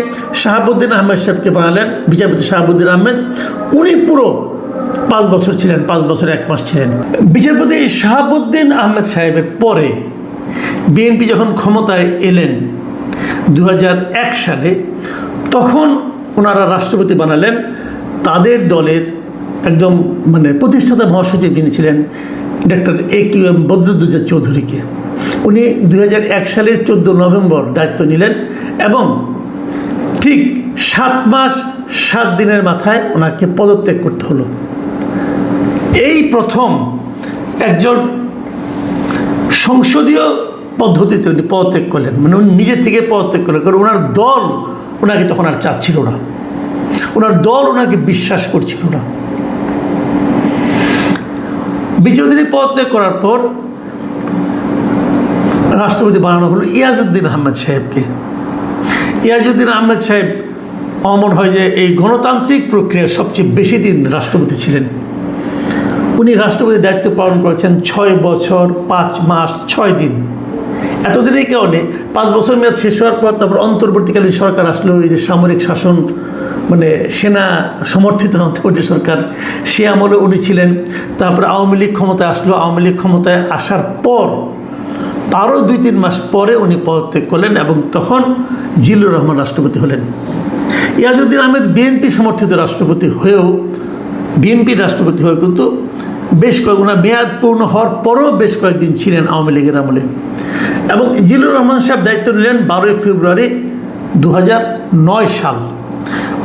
শাহাবুদ্দিন আহমেদ সাহেবকে বানালেন বিচারপতি শাহাবুদ্দিন আহমেদ। উনি পুরো 5 বছর ছিলেন, 5 বছর 1 মাস ছিলেন। বিচারপতি শাহাবুদ্দিন আহমেদ সাহেবের পরে বিএনপি যখন ক্ষমতায় এলেন 2001 সালে, তখন ওনারা রাষ্ট্রপতি বানালেন তাদের দলের একদম প্রতিষ্ঠাতা মহাসচিব যিনি ছিলেন ডক্টর AQM বদরুদ্দোজা চৌধুরীকে। উনি 2001 সালের 14 নভেম্বর দায়িত্ব নিলেন এবং ঠিক 7 মাস 7 দিনের মাথায় ওনাকে পদত্যাগ করতে হলো। এই প্রথম একজন সংসদীয় পদ্ধতিতে উনি পদত্যাগ করলেন, মানে উনি নিজে থেকে পদত্যাগ করলেন, কারণ ওনার দল ওনাকে তখন আর চাচ্ছিল না, ওনার দল ওনাকে বিশ্বাস করছিল না। বিচারপতি পদত্যাগ করার পর রাষ্ট্রপতি বানানো হলো ইয়াজউদ্দিন আহমেদ সাহেবকে। ইয়াজউদ্দিন আহমেদ সাহেব অমন হয় যে এই গণতান্ত্রিক প্রক্রিয়ার সবচেয়ে বেশি দিন রাষ্ট্রপতি ছিলেন। উনি রাষ্ট্রপতির দায়িত্ব পালন করেছেন 6 বছর 5 মাস 6 দিন। এতদিনের কারণে 5 বছর মেয়াদ শেষ হওয়ার পর তারপর অন্তর্বর্তীকালীন সরকার আসলো, এই যে সামরিক শাসন, সেনা সমর্থিত অন্তর্বর্তী সরকার, সে আমলে উনি ছিলেন। তারপরে আওয়ামী লীগ ক্ষমতায় আসলো। আওয়ামী লীগ ক্ষমতায় আসার পর তারও 2-3 মাস পরে উনি পদত্যাগ করলেন এবং তখন জিল্লুর রহমান রাষ্ট্রপতি হলেন। ইয়াজউদ্দিন আহমেদ বিএনপি সমর্থিত রাষ্ট্রপতি হয়েও, বিএনপির রাষ্ট্রপতি হয়ে কিন্তু ওনার মেয়াদ পূর্ণ হওয়ার পরেও বেশ কয়েকদিন ছিলেন আওয়ামী লীগের আমলে। এবং জিল্লুর রহমান সাহেব দায়িত্ব নিলেন 12 ফেব্রুয়ারি 2009 সাল।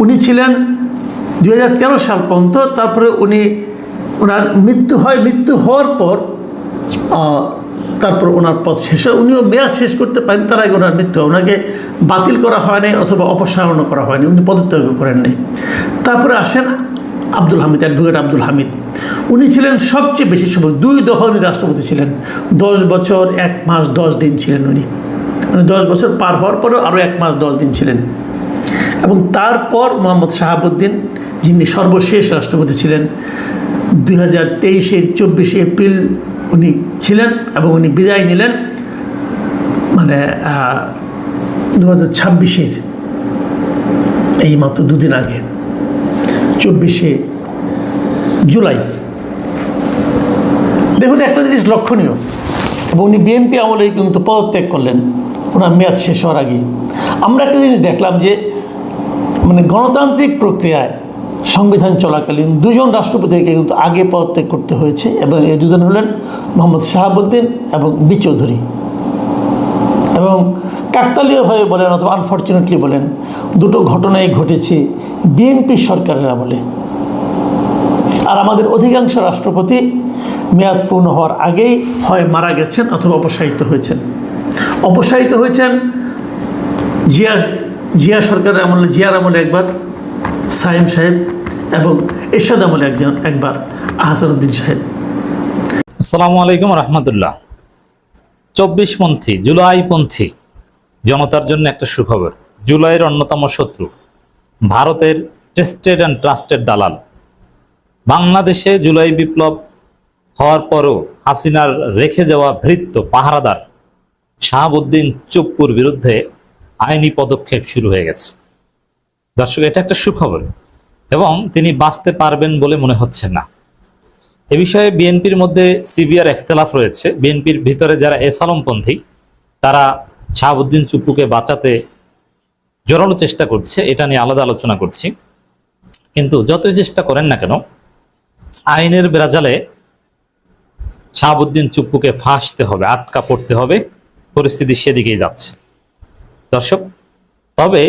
উনি ছিলেন 2013 সাল পর্যন্ত। তারপরে ওনার মৃত্যু হয়। মৃত্যু হওয়ার পর তারপর ওনার পদ শেষ হয়। উনিও মেয়াদ শেষ করতে পারেন, তার আগে ওনার মৃত্যু হয়। ওনাকে বাতিল করা হয় নাই অথবা অপসারণ করা হয়নি, উনি পদত্যাগ করেন নাই। তারপরে আসেন আব্দুল হামিদ, অ্যাডভোকেট আব্দুল হামিদ। উনি ছিলেন সবচেয়ে বেশি সময়, 2 দফা উনি রাষ্ট্রপতি ছিলেন। 10 বছর 1 মাস 10 দিন ছিলেন উনি, মানে 10 বছর পার হওয়ার পরেও আরও 1 মাস 10 দিন ছিলেন। এবং তারপর মোহাম্মদ শাহাবুদ্দিন, যিনি সর্বশেষ রাষ্ট্রপতি ছিলেন, 2023-এর 24শে এপ্রিল উনি ছিলেন এবং উনি বিদায় নিলেন মানে 2026-এর এই মাত্র 2 দিন আগে, 24শে জুলাই। দেখুন, একটা জিনিস লক্ষণীয়, এবং উনি বিএনপি আমলে কিন্তু পদত্যাগ করলেন ওনার মেয়াদ শেষ হওয়ার আগে। আমরা একটা জিনিস দেখলাম যে মানে গণতান্ত্রিক প্রক্রিয়ায় সংবিধান চলাকালীন 2 জন রাষ্ট্রপতিকে কিন্তু আগে পদত্যাগ করতে হয়েছে, এবং এই 2 জন হলেন মোহাম্মদ শাহাবুদ্দিন এবং বি চৌধুরী। এবং কাকতালীয়ভাবে বলেন অথবা আনফর্চুনেটলি বলেন, 2টো ঘটনাই ঘটেছে বিএনপি সরকারের আমলে। আর আমাদের অধিকাংশ রাষ্ট্রপতি মেয়াদ পূর্ণ হওয়ার আগেই হয় মারা গেছেন অথবা অপসারিত হয়েছেন। অপসারিত হয়েছেন জিয়া সরকারের আমলে, জিয়ার আমলে একবার সাইম সাহেব, এবং এরশাদ আমলে একবার আহসানুদ্দিন সাহেব। আসসালামু আলাইকুম রহমতুল্লাহ। 24পন্থী, জুলাইপন্থী জনতার জন্য একটা সুখবর। জুলাইয়ের অন্যতম শত্রু, ভারতের টেস্টেড অ্যান্ড ট্রাস্টেড দালাল, বাংলাদেশে জুলাই বিপ্লব হওয়ার পরও হাসিনার রেখে যাওয়া ভৃত্য পাহারাদার শাহাবুদ্দিন চুপ্পুর বিরুদ্ধে আইনি পদক্ষেপ শুরু হয়ে গেছে। দর্শক, এটা একটা সুখবর, এবং তিনি বাঁচতে পারবেন বলে মনে হচ্ছে না। এ বিষয়ে বিএনপির মধ্যে সিভিয়ার এখতলাফ রয়েছে। বিএনপির ভিতরে যারা এসালমপন্থী, তারা শাহাবুদ্দিন চুপ্পুকে বাঁচাতে জোরালো চেষ্টা করছে, এটা নিয়ে আলাদা আলোচনা করছি। কিন্তু যতই চেষ্টা করেন না কেন, আইনের বেড়াজালে শাহাবুদ্দিন চুপ্পুকে ফাঁসতে হবে, আটকা পড়তে হবে। পরিস্থিতি সেদিকেই যাচ্ছে দর্শক। তবে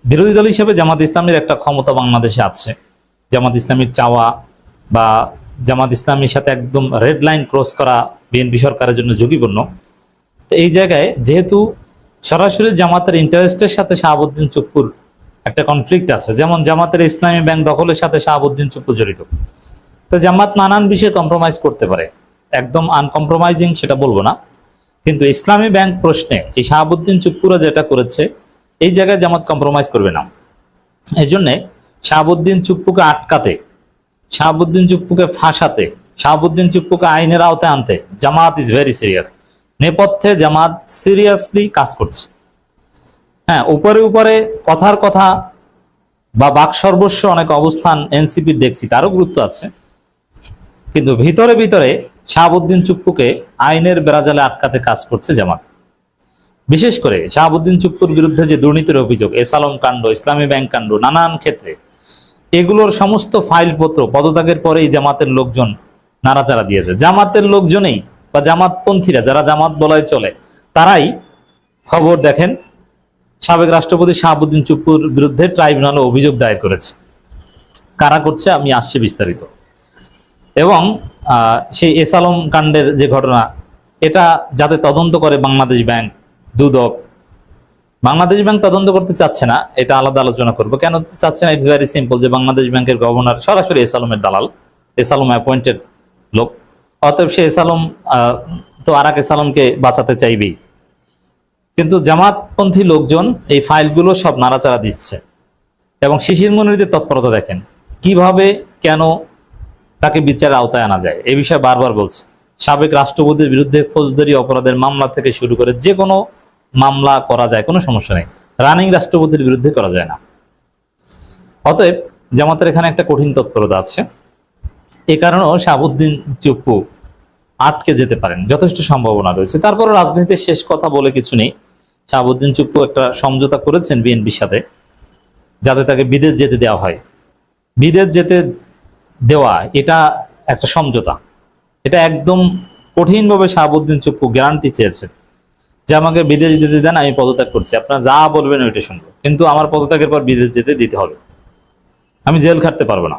বিরোধী দল হিসেবে জামাত ইসলামীর একটা ক্ষমতা বাংলাদেশে আছে। জামাত ইসলামীর চাওয়া বা জামাত ইসলামীর সাথে একদম রেড লাইন ক্রস করা বিএনপি সরকারের জন্য ঝুঁকিপূর্ণ। তো এই জায়গায় যেহেতু সরাসরি জামাতের ইন্টারেস্টের সাথে শাহাবুদ্দিন চুপ্পুর একটা কনফ্লিক্ট আছে, যেমন জামাতের ইসলামী ব্যাংক দখলের সাথে শাহাবুদ্দিন চুপ্পু জড়িত, তো জামাত নানান বিষয়ে কম্প্রোমাইজ করতে পারে। একদম আনকম্প্রোমাইজিং সেটা বলবো না, কিন্তু ইসলামী ব্যাংক প্রশ্নে এই শাহাবুদ্দিন চুপ্পুরা যেটা করেছে, এই জায়গায় জামাত কম্প্রোমাইজ করবে না। এই জন্যে শাহাবুদ্দিন চুপ্পুকে আটকাতে, শাহাবুদ্দিন চুপ্পুকে ফাঁসাতে, শাহাবুদ্দিন চুপ্পুকে আইনের আওতায় আনতে জামাত ইজ ভেরি সিরিয়াস। নেপথ্যে জামাত সিরিয়াসলি কাজ করছে। হ্যাঁ, উপরে উপরে কথার কথা বা বাক সর্বস্ব অনেক অবস্থান এনসিপির দেখছি, তারও গুরুত্ব আছে, কিন্তু ভিতরে ভিতরে শাহাবুদ্দিন চুপ্পুকে আইনের বেড়াজালে আটকাতে কাজ করছে জামাত। বিশেষ করে শাহাবুদ্দিন চুপ্পুর বিরুদ্ধে যে দুর্নীতির অভিযোগ, এসালম কাণ্ড, ইসলামী ব্যাংক কাণ্ড, নানান ক্ষেত্রে এগুলোর সমস্ত ফাইলপত্র পদত্যাগের পরেই জামাতের লোকজন নাড়াচাড়া দিয়েছে। জামাতের লোকজনেই বা জামাতপন্থীরা, যারা জামাত বলায় চলে, তারাই খবর দেখেন সাবেক রাষ্ট্রপতি শাহাবুদ্দিন চুপ্পুর বিরুদ্ধে ট্রাইব্যুনালে অভিযোগ দায়ের করেছে। কারা করছে আমি আসছি বিস্তারিত। এবং সেই এসালম কাণ্ডের যে ঘটনা, এটা যাতে তদন্ত করে বাংলাদেশ ব্যাংক, দুদক, বাংলাদেশ ব্যাংক তদন্ত করতে চাচ্ছে না, এটা আলাদা আলোচনা করবো। কেন চাচ্ছে না? ইটস ভেরি সিম্পল, যে বাংলাদেশ ব্যাংকের গভর্নর সরাসরি এসালমের দালাল, এসালম অ্যাপয়েন্টেড লোক, অতএব সে এসালম তো আর এক এসালমকে বাঁচাতে চাইবেই। কিন্তু জামাতপন্থী লোকজন এই ফাইলগুলো সব নাড়াচাড়া দিচ্ছে, এবং শিশির মনিরদের তৎপরতা দেখেন, কিভাবে কেন তাকে বিচারের আওতায় আনা যায় এই বিষয়ে বারবার বলছে। সাবেক রাষ্ট্রপতির বিরুদ্ধে ফৌজদারি অপরাধের মামলা থেকে শুরু করে যে কোনো মামলা করা যায়, কোনো সমস্যা নেই, রানিং রাষ্ট্রপতির বিরুদ্ধে করা যায় না। অতএব জামাতের এখানে একটা কঠিন তৎপরতা আছে। এ কারণেও শাহাবুদ্দিন চুপ্পু আটকে যেতে পারেন, যথেষ্ট সম্ভাবনা রয়েছে। তারপর রাজনীতির শেষ কথা বলে কিছু নেই। শাহাবুদ্দিন চুপ্পু একটা সমঝোতা করেছেন বিএনপির সাথে, যাতে তাকে বিদেশ যেতে দেওয়া হয়। বিদেশ যেতে দেওয়া এটা একটা সমঝোতা, এটা একদম কঠিনভাবে শাহাবুদ্দিন চুপ্পু গ্যারান্টি চেয়েছে যে আমাকে বিদেশ যেতে দেন, আমি পদত্যাগ করছি, আপনারা যা বলবেন ওইটা শুনবো, কিন্তু আমার পদত্যাগের পর বিদেশ যেতে দিতে হবে, আমি জেল খাটতে পারবো না।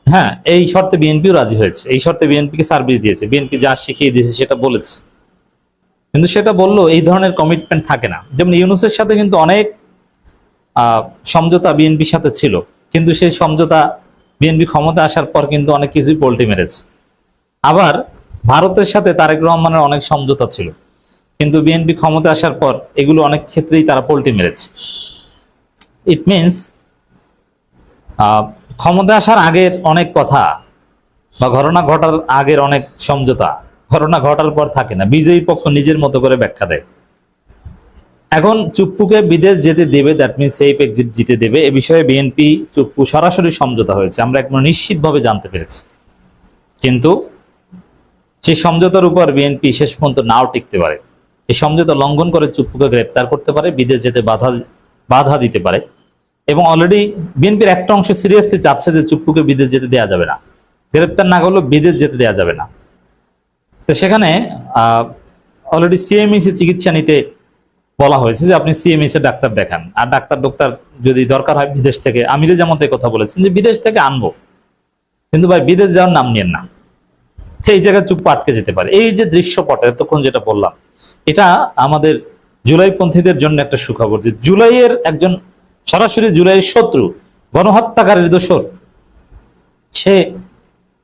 হ্যাঁ, এই শর্তে বিএনপিও রাজি হয়েছে, এই শর্তে বিএনপিকে সার্ভিস দিয়েছে, বিএনপি যা শিখিয়ে দিয়েছে সেটা বলেছে। কিন্তু সেটা বললো এই ধরনের কমিটমেন্ট থাকে না। যেমন ইউনূসের সাথে কিন্তু অনেক সমঝোতা বিএনপির সাথে ছিল, কিন্তু সেই সমঝোতা বিএনপি ক্ষমতা আসার পর কিন্তু অনেক কিছুই পল্টি মেরেছে। আবার ভারতের সাথে তারেক রহমানের অনেক সমঝোতা ছিল, কিন্তু বিএনপি ক্ষমতা আসার পর এগুলো অনেক ক্ষেত্রেই তারা পল্টি মেরেছে। ইট মিনস ক্ষমতা আসার আগের অনেক কথা বা ঘটনা ঘটার আগের অনেক সমঝোতা ঘটনা ঘটার পর থাকে না, বিজয়ী পক্ষ নিজের মতো করে ব্যাখ্যা দেয়। এখন চুপ্পুকে বিদেশ যেতে দেবে, দ্যাট মিনস সেফ এক্সিট জিতে দেবে, এ বিষয়ে বিএনপি চুপ্পু সরাসরি সমঝোতা হয়েছে, আমরা একদম নিশ্চিতভাবে জানতে পেরেছি। কিন্তু সেই সমঝোতার উপর বিএনপি শেষ পর্যন্ত নাও টিকতে পারে। এই সমঝোতা লঙ্ঘন করে চুপ্পুকে গ্রেপ্তার করতে পারে, বিদেশ যেতে বাধা দিতে পারে, এবং অলরেডি বিএনপির একটা অংশ সিরিয়াসলি চাচ্ছে যে চুপ্পুকে বিদেশ যেতে দেওয়া যাবে না, গ্রেপ্তার না করলেও বিদেশ যেতে দেওয়া যাবে না। তো সেখানে অলরেডি সিএমএইচে চিকিৎসা নিতে বলা হয়েছে যে আপনি সিএমএইচে ডাক্তার দেখান, আর ডাক্তার যদি দরকার হয় বিদেশ থেকে, আমিরে যেমন কথা বলেছেন যে বিদেশ থেকে আনবো, কিন্তু ভাই বিদেশ যাওয়ার নাম নিয়েন না, সেই জায়গায় চুপ আটকে যেতে পারে। এই যে দৃশ্যপট এতক্ষণ যেটা বললাম, এটা আমাদের জুলাইপন্থীদের জন্য একটা সুখবর যে জুলাইয়ের একজন সরাসরি জুলাইয়ের শত্রু, গণহত্যাকারীর দোসর, সে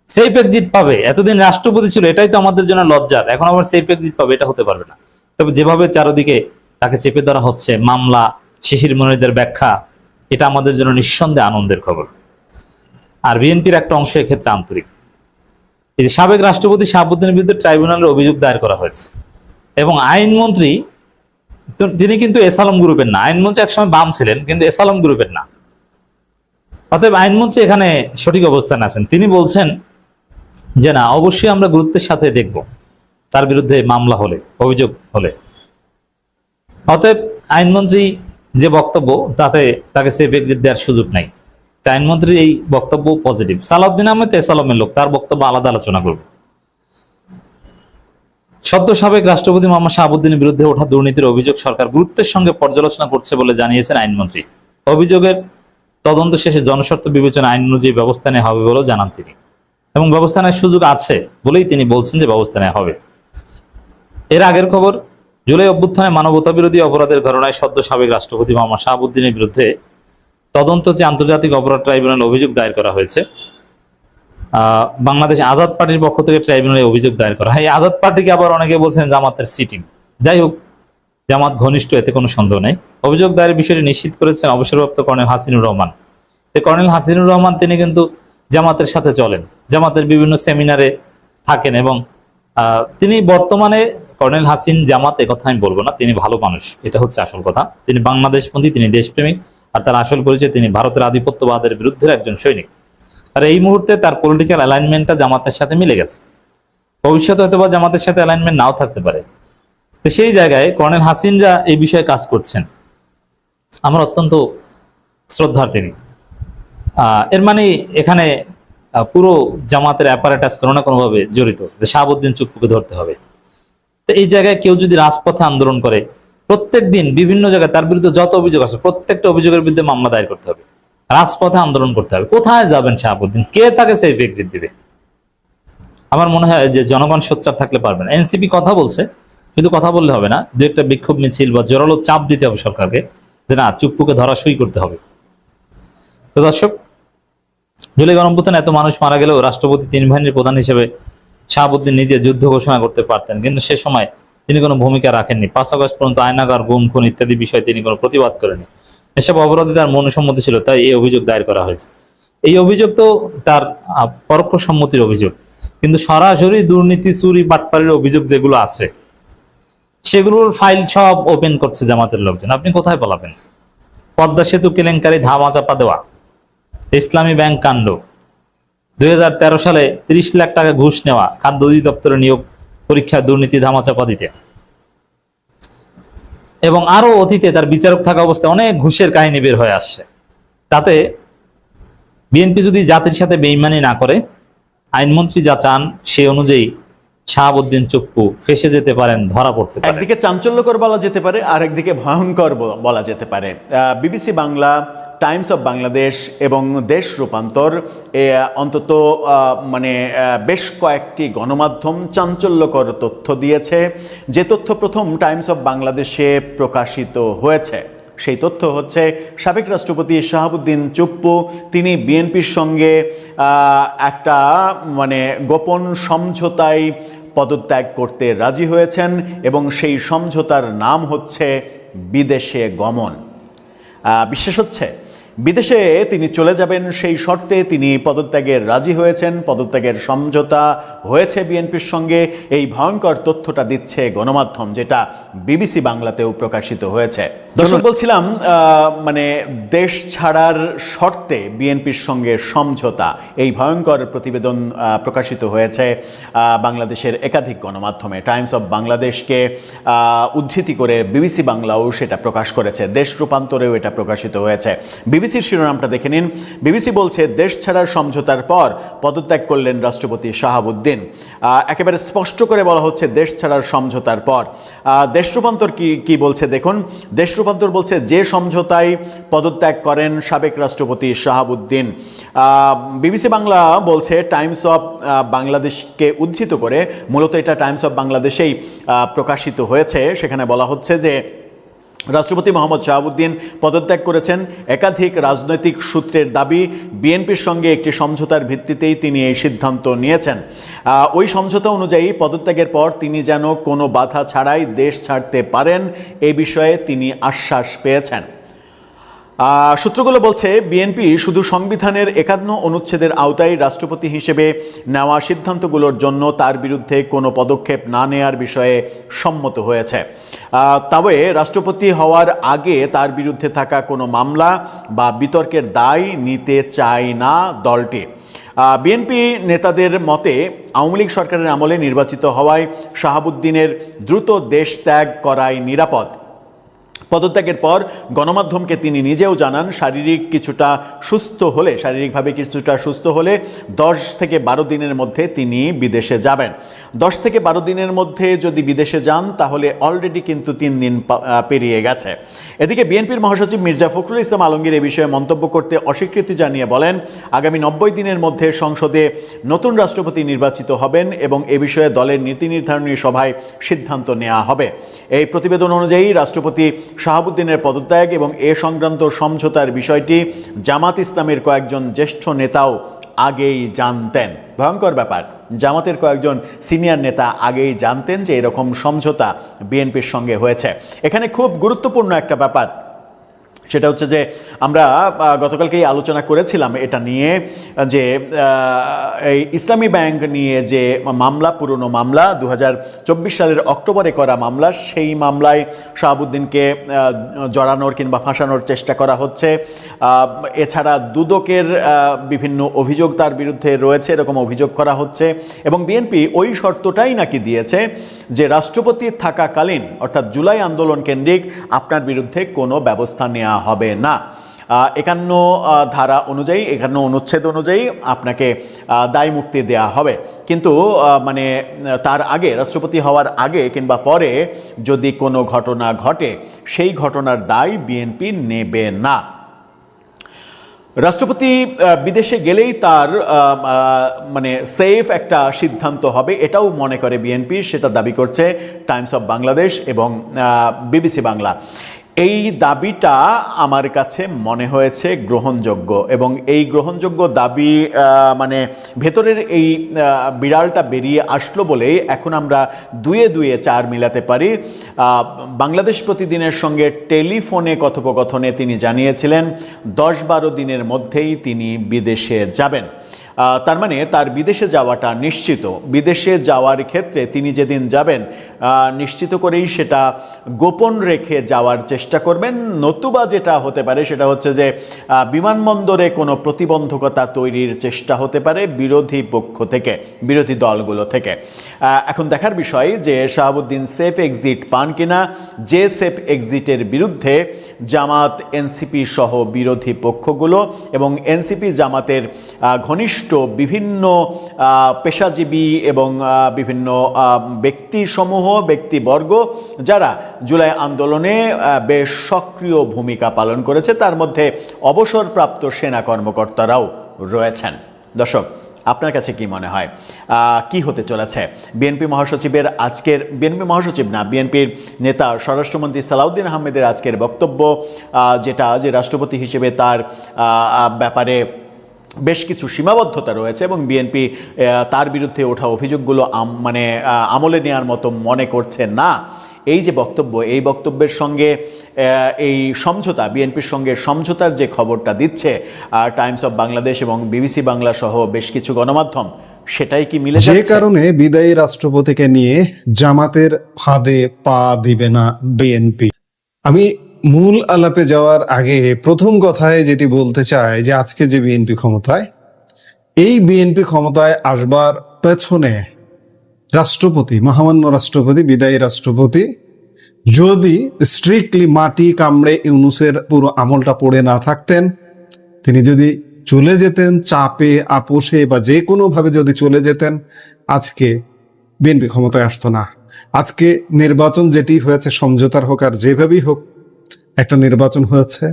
সেফ এক্সিট পাবে। এতদিন রাষ্ট্রপতি ছিল, এটাই তো আমাদের জন্য লজ্জার, এখন আবার সেফ এক্সিট পাবে, এটা হতে পারবে না। তবে যেভাবে চারদিকে তাকে চেপে ধরা হচ্ছে, মামলা, শিশির মনিরদের ব্যাখ্যা, এটা আমাদের জন্য নিঃসন্দেহে আনন্দের খবর। আর বিএনপির একটা অংশ এক্ষেত্রে আন্তরিক। এই যে সাবেক রাষ্ট্রপতি শাহাবুদ্দিনের বিরুদ্ধে ট্রাইব্যুনালের অভিযোগ দায়ের করা হয়েছে, এবং আইনমন্ত্রী তিনি কিন্তু এসালম গ্রুপের না, আইনমন্ত্রী একসময় বাম ছিলেন কিন্তু এসালম গ্রুপের না। অতএব আইনমন্ত্রী এখানে সঠিক অবস্থানে আছেন, তিনি বলছেন যে না, অবশ্যই আমরা গুরুত্বের সাথে দেখব তার বিরুদ্ধে মামলা হলে, অভিযোগ হলে। অতএব আইনমন্ত্রী যে বক্তব্য, তাতে তাকে সেফ এক্সিট দেওয়ার সুযোগ নাই। তাই আইনমন্ত্রীর এই বক্তব্য পজিটিভ। সালাউদ্দিন আহমেদ এসালামের লোক, তার বক্তব্য আলাদা আলোচনা করব। সদ্য সাবেক রাষ্ট্রপতি মোহাম্মদ শাহাবুদ্দিনের বিরুদ্ধে ওঠা দুর্নীতির অভিযোগ সরকার গুরুত্বের সঙ্গে পর্যালোচনা করছে বলে জানিয়েছেন আইনমন্ত্রী। অভিযোগের তদন্ত শেষে জনস্বার্থ বিবেচনা আইন অনুযায়ী ব্যবস্থা নেওয়া হবে বলেও জানান তিনি, এবং ব্যবস্থা নেওয়ার সুযোগ আছে বলেই তিনি বলছেন যে ব্যবস্থা নেওয়া হবে। এর আগের খবর, জুলাই অভ্যুত্থানে মানবতা বিরোধী অপরাধের ঘটনায় সদ্য সাবেক রাষ্ট্রপতি মোহাম্মদ শাহাবুদ্দিনের বিরুদ্ধে তদন্ত চেয়ে আন্তর্জাতিক অপরাধ ট্রাইব্যুনালে অভিযোগ দায়ের করা হয়েছে। বাংলাদেশ আজাদ পার্টির পক্ষ থেকে ট্রাইব্যুনালে অভিযোগ দায়ের করা হয়। এই আজাদ পার্টিকে আবার অনেকে বলছেন জামাতের সিটিং। যাই হোক, জামাত ঘনিষ্ঠ, এতে কোনো সন্দেহ নেই। অভিযোগ দায়ের বিষয়টি নিশ্চিত করেছেন অবসরপ্রাপ্ত কর্নেল হাসিনুর রহমান। কর্নেল হাসিনুর রহমান তিনি কিন্তু জামাতের সাথে চলেন, জামাতের বিভিন্ন সেমিনারে থাকেন, এবং তিনি বর্তমানে কর্নেল হাসিন জামাত, কথা আমি বলবো না, তিনি ভালো মানুষ, এটা হচ্ছে আসল কথা। তিনি বাংলাদেশপন্থী, তিনি দেশপ্রেমিক, আর তার আসল পরিচয় তিনি ভারতের আধিপত্যবাদের বিরুদ্ধে একজন সৈনিক। আর এই মুহূর্তে তার পলিটিক্যাল অ্যালাইনমেন্টটা জামাতের সাথে মিলে গেছে, ভবিষ্যতে হয়তো বা জামাতের সাথে অ্যালাইনমেন্ট নাও থাকতে পারে। তো সেই জায়গায় কর্নেল হাসিনরা এই বিষয়ে কাজ করছেন, আমার অত্যন্ত শ্রদ্ধার তিনি। এর মানে এখানে পুরো জামাতের অ্যাপারেটাস কোনো না কোনোভাবে জড়িত, যে শাহাবুদ্দিন চুপ্পুকে ধরতে হবে। তো এই জায়গায় কেউ যদি রাজপথে আন্দোলন করে, প্রত্যেক দিন বিভিন্ন জায়গায় তার বিরুদ্ধে যত অভিযোগ আছে, প্রত্যেকটা অভিযোগের বিরুদ্ধে মামলা দায়ের করতে হবে, রাজপথে আন্দোলন করতে হবে। কোথায় যাবেন শাহাবুদ্দিন? কে তাকে সেফ এক্সিট দিবে? আমার মনে হয় যে জনগণ সোচ্চার থাকলে পারবেন। এনসিপি কথা বলছে, শুধু কথা বললে হবে না, দু একটা বিক্ষোভ মিছিল বা জোরালো চাপ দিতে হবে সরকারকে, যে না, চুপ্পুকে ধরাশয়ী করতে হবে। তো দর্শক, জুলাই গণঅভ্যুত্থানে এত মানুষ মারা গেলেও রাষ্ট্রপতি তিন বাহিনীর প্রধান হিসেবে শাহাবুদ্দিন নিজে যুদ্ধ ঘোষণা করতে পারতেন, কিন্তু সে সময় তিনি কোনো ভূমিকা রাখেননি। 5 আগস্ট পর্যন্ত আয়নাগার, গুম, খুন ইত্যাদি বিষয়ে তিনি কোনো প্রতিবাদ করেনি। এসব অপরাধে তার মনুসম্মতি ছিল, তাই এই অভিযোগ দায়ের করা হয়েছে। এই অভিযোগ তো তার পরোক্ষ সম্মতির অভিযোগ, কিন্তু সরাসরি দুর্নীতি, চুরি, বাটপাড়ির অভিযোগ যেগুলো আছে, সেগুলোর ফাইল সব ওপেন করছে জামাতের লোকজন। আপনি কোথায় পালাবেন? পদ্মা সেতু কেলেঙ্কারি ধামা চাপা দেওয়া, ইসলামী ব্যাংক কাণ্ড, 2013 সালে 30 লাখ টাকা ঘুষ নেওয়া, খাদ্য অধিদপ্তরের নিয়োগ পরীক্ষা দুর্নীতি ধামাচাপা দিতে, এবং আরো অতীতে তার বিচারক থাকা অবস্থায় অনেক ঘুষের কাহিনী বের হয়ে আসছে। তাতে বিএনপি যদি জাতির সাথে বেইমানি না করে, আইনমন্ত্রী যা চান সেই অনুযায়ী শাহাবুদ্দিন চুপ্পু ফেসে যেতে পারেন, ধরা পড়তে পারেন। একদিকে চাঞ্চল্যকর বলা যেতে পারে, আর একদিকে ভয়ঙ্কর বলা যেতে পারে। BBC Bangla, Times of Bangladesh এবং দেশ রূপান্তর, অন্তত বেশ কয়েকটি গণমাধ্যম চাঞ্চল্যকর তথ্য দিয়েছে। যে তথ্য প্রথম টাইমস অফ বাংলাদেশে প্রকাশিত হয়েছে, সেই তথ্য হচ্ছে সাবেক রাষ্ট্রপতি শাহাবুদ্দিন চুপ্পু তিনি বিএনপির সঙ্গে একটা মানে গোপন সমঝোতায় পদত্যাগ করতে রাজি হয়েছেন এবং সেই সমঝোতার নাম হচ্ছে বিদেশে গমন। বিশ্বাস হচ্ছে বিদেশে তিনি চলে যাবেন সেই শর্তে তিনি পদত্যাগের রাজি হয়েছেন, পদত্যাগের সমঝোতা হয়েছে বিএনপির সঙ্গে। এই ভয়ঙ্কর তথ্যটা দিচ্ছে গণমাধ্যম, যেটা বিবিসি বাংলাতেও প্রকাশিত হয়েছে। দর্শক, বলছিলাম মানে দেশ ছাড়ার শর্তে বিএনপির সঙ্গে সমঝোতা, এই ভয়ঙ্কর প্রতিবেদন প্রকাশিত হয়েছে বাংলাদেশের একাধিক গণমাধ্যমে। টাইমস অফ বাংলাদেশকে উদ্ধৃতি করে বিবিসি বাংলাও সেটা প্রকাশ করেছে, দেশ রূপান্তরেও এটা প্রকাশিত হয়েছে। বিবিসির শিরোনামটা দেখে নিন। বিবিসি বলছে, দেশ ছাড়ার সমঝোতার পর পদত্যাগ করলেন রাষ্ট্রপতি শাহাবুদ্দিন। একেবারে স্পষ্ট করে বলা হচ্ছে দেশ ছাড়ার সমঝোতার পর। দেশ রূপান্তর কি বলছে দেখুন। দেশ রূপান্তর বলছে, যে সমঝোতায় পদত্যাগ করেন সাবেক রাষ্ট্রপতি শাহাবুদ্দিন। বিবিসি বাংলা বলছে, টাইমস অফ বাংলাদেশকে উদ্ধৃত করে, মূলত এটা টাইমস অফ বাংলাদেশেই প্রকাশিত হয়েছে। সেখানে বলা হচ্ছে যে রাষ্ট্রপতি মোহাম্মদ শাহাবুদ্দিন পদত্যাগ করেছেন। একাধিক রাজনৈতিক সূত্রের দাবি, বিএনপির সঙ্গে একটি সমঝোতার ভিত্তিতেই তিনি এই সিদ্ধান্ত নিয়েছেন। ওই সমঝোতা অনুযায়ী পদত্যাগের পর তিনি যেন কোনো বাধা ছাড়াই দেশ ছাড়তে পারেন, এ বিষয়ে তিনি আশ্বাস পেয়েছেন। সূত্রগুলো বলছে, বিএনপি শুধু সংবিধানের 51 অনুচ্ছেদের আওতায় রাষ্ট্রপতি হিসেবে নেওয়া সিদ্ধান্তগুলোর জন্য তার বিরুদ্ধে কোনো পদক্ষেপ না নেয়ার বিষয়ে সম্মত হয়েছে। তবে রাষ্ট্রপতি হওয়ার আগে তার বিরুদ্ধে থাকা কোনো মামলা বা বিতর্কের দায় নিতে চায় না দলটি। বিএনপি নেতাদের মতে, আওয়ামী লীগ সরকারের আমলে নির্বাচিত হওয়ায় শাহাবুদ্দিনের দ্রুত দেশ ত্যাগ করাই নিরাপদ। পদত্যাগের পর গণমাধ্যমকে তিনি নিজেও জানান, শারীরিকভাবে কিছুটা সুস্থ হলে 10 থেকে 12 দিনের মধ্যে তিনি বিদেশে যাবেন। 10 থেকে 12 দিনের মধ্যে যদি বিদেশে যান তাহলে অলরেডি কিন্তু 3 দিন পেরিয়ে গেছে। এদিকে বিএনপির মহাসচিব মির্জা ফখরুল ইসলাম আলমগীর এ বিষয়ে মন্তব্য করতে অস্বীকৃতি জানিয়ে বলেন, আগামী 90 দিনের মধ্যে সংসদে নতুন রাষ্ট্রপতি নির্বাচিত হবেন এবং এ বিষয়ে দলের নীতি নির্ধারণী সভায় সিদ্ধান্ত নেওয়া হবে। এই প্রতিবেদন অনুযায়ী রাষ্ট্রপতি শাহাবুদ্দিনের পদত্যাগ এবং এ সংক্রান্ত সমঝোতার বিষয়টি জামাত ইসলামের কয়েকজন জ্যেষ্ঠ নেতাও আগেই জানতেন। ভয়ঙ্কর ব্যাপার, জামাতের কয়েকজন সিনিয়র নেতা আগেই জানতেন যে এরকম সমঝোতা বিএনপির সঙ্গে হয়েছে। এখানে খুব গুরুত্বপূর্ণ একটা ব্যাপার, সেটা হচ্ছে যে আমরা গতকালকেই আলোচনা করেছিলাম এটা নিয়ে, যে এই ইসলামী ব্যাংক নিয়ে যে মামলা, পুরনো মামলা 2024 সালের অক্টোবরে করা মামলা, সেই মামলায় শাহাবুদ্দিনকে জড়ানোর কিংবা ফাঁসানোর চেষ্টা করা হচ্ছে। এছাড়া দুদকের বিভিন্ন অভিযোগ তার বিরুদ্ধে রয়েছে, এরকম অভিযোগ করা হচ্ছে। এবং বিএনপি ওই শর্তটাই নাকি দিয়েছে যে রাষ্ট্রপতি থাকাকালীন, অর্থাৎ জুলাই আন্দোলন কেন্দ্রিক, আপনার বিরুদ্ধে কোনো ব্যবস্থা নেওয়া হবে না। 51 ধারা অনুযায়ী, 51 অনুচ্ছেদ অনুযায়ী আপনাকে দায় মুক্তি দেওয়া হবে। কিন্তু মানে তার আগে, রাষ্ট্রপতি হওয়ার আগে কিংবা পরে যদি কোনো ঘটনা ঘটে, সেই ঘটনার দায় বিএনপি নেবে না। রাষ্ট্রপতি বিদেশে গেলেই তার মানে সেফ একটা সিদ্ধান্ত হবে, এটাও মনে করে বিএনপি, সেটা দাবি করছে টাইমস অফ বাংলাদেশ এবং বিবিসি বাংলা। এই দাবিটা আমার কাছে মনে হয়েছে গ্রহণযোগ্য, এবং এই গ্রহণযোগ্য দাবি মানে ভেতরের এই বিড়ালটা বেরিয়ে আসলো বলেই এখন আমরা দুয়ে 4 মিলাতে পারি। বাংলাদেশ প্রতিদিনের সঙ্গে টেলিফোনে কথোপকথনে তিনি জানিয়েছিলেন 10-12 দিনের মধ্যেই তিনি বিদেশে যাবেন। তার মানে তার বিদেশে যাওয়াটা নিশ্চিত। বিদেশে যাওয়ার ক্ষেত্রে তিনি যেদিন যাবেন নিশ্চিত করেই সেটা গোপন রেখে যাওয়ার চেষ্টা করবেন, নতুবা যেটা হতে পারে সেটা হচ্ছে যে বিমানবন্দরে কোনো প্রতিবন্ধকতা তৈরির চেষ্টা হতে পারে বিরোধী পক্ষ থেকে, বিরোধী দলগুলো থেকে। এখন দেখার বিষয় যে শাহাবুদ্দিন সেফ এক্সিট পান কিনা। যে সেফ এক্সিটের বিরুদ্ধে জামাত, এনসিপি সহ বিরোধী পক্ষগুলো এবং এনসিপি জামাতের ঘনিষ্ঠ বিভিন্ন পেশাজীবী এবং বিভিন্ন ব্যক্তিবর্গ যারা জুলাই আন্দোলনে বেশ সক্রিয় ভূমিকা পালন করেছে, তার মধ্যে অবসরপ্রাপ্ত সেনা কর্মকর্তারাও রয়েছেন। দর্শক, আপনার কাছে কি মনে হয় কি হতে চলেছে? বিএনপি মহাসচিবের নেতা স্বরাষ্ট্রমন্ত্রী সালাউদ্দিন আহমেদের আজকের বক্তব্য, যেটা যে রাষ্ট্রপতি হিসেবে তার ব্যাপারে বেশ কিছু সীমাবদ্ধতা রয়েছে এবং বিএনপি তার বিরুদ্ধে ওঠা অভিযোগগুলো আমলে নেওয়ার মতো মনে করছে না। এই যে বক্তব্য, এই বক্তব্যের সঙ্গে এই সমঝোতা, বিএনপির সঙ্গে সমঝোতার যে খবরটা দিচ্ছে টাইমস অফ বাংলাদেশ এবং বিবিসি বাংলা সহ বেশ কিছু গণমাধ্যম, সেটাই কি মিলে যাচ্ছে? যে কারণে বিদায়ী রাষ্ট্রপতিকে নিয়ে জামাতের ফাঁদে পা দিবে না বিএনপি। আমি মূল আলাপে যাওয়ার আগে প্রথম কথায় যেটি বলতে চাই যে আজকে যে বিএনপি ক্ষমতায়, এই বিএনপি ক্ষমতায় আসবার পেছনে রাষ্ট্রপতি, মহামান্য রাষ্ট্রপতি, বিদায়ী রাষ্ট্রপতি যদি স্ট্রিক্টলি মাটি কামড়ে ইউনূসের পুরো আমলটা পড়ে না থাকতেন, তিনি যদি চলে যেতেন চাপে আপোষে বা যে কোনোভাবে যদি চলে যেতেন, আজকে বিএনপি ক্ষমতায় আসতো না। আজকে নির্বাচন যেটি হয়েছে, সমঝোতার হোক আর যেভাবেই হোক, একটা নির্বাচন হয়েছে,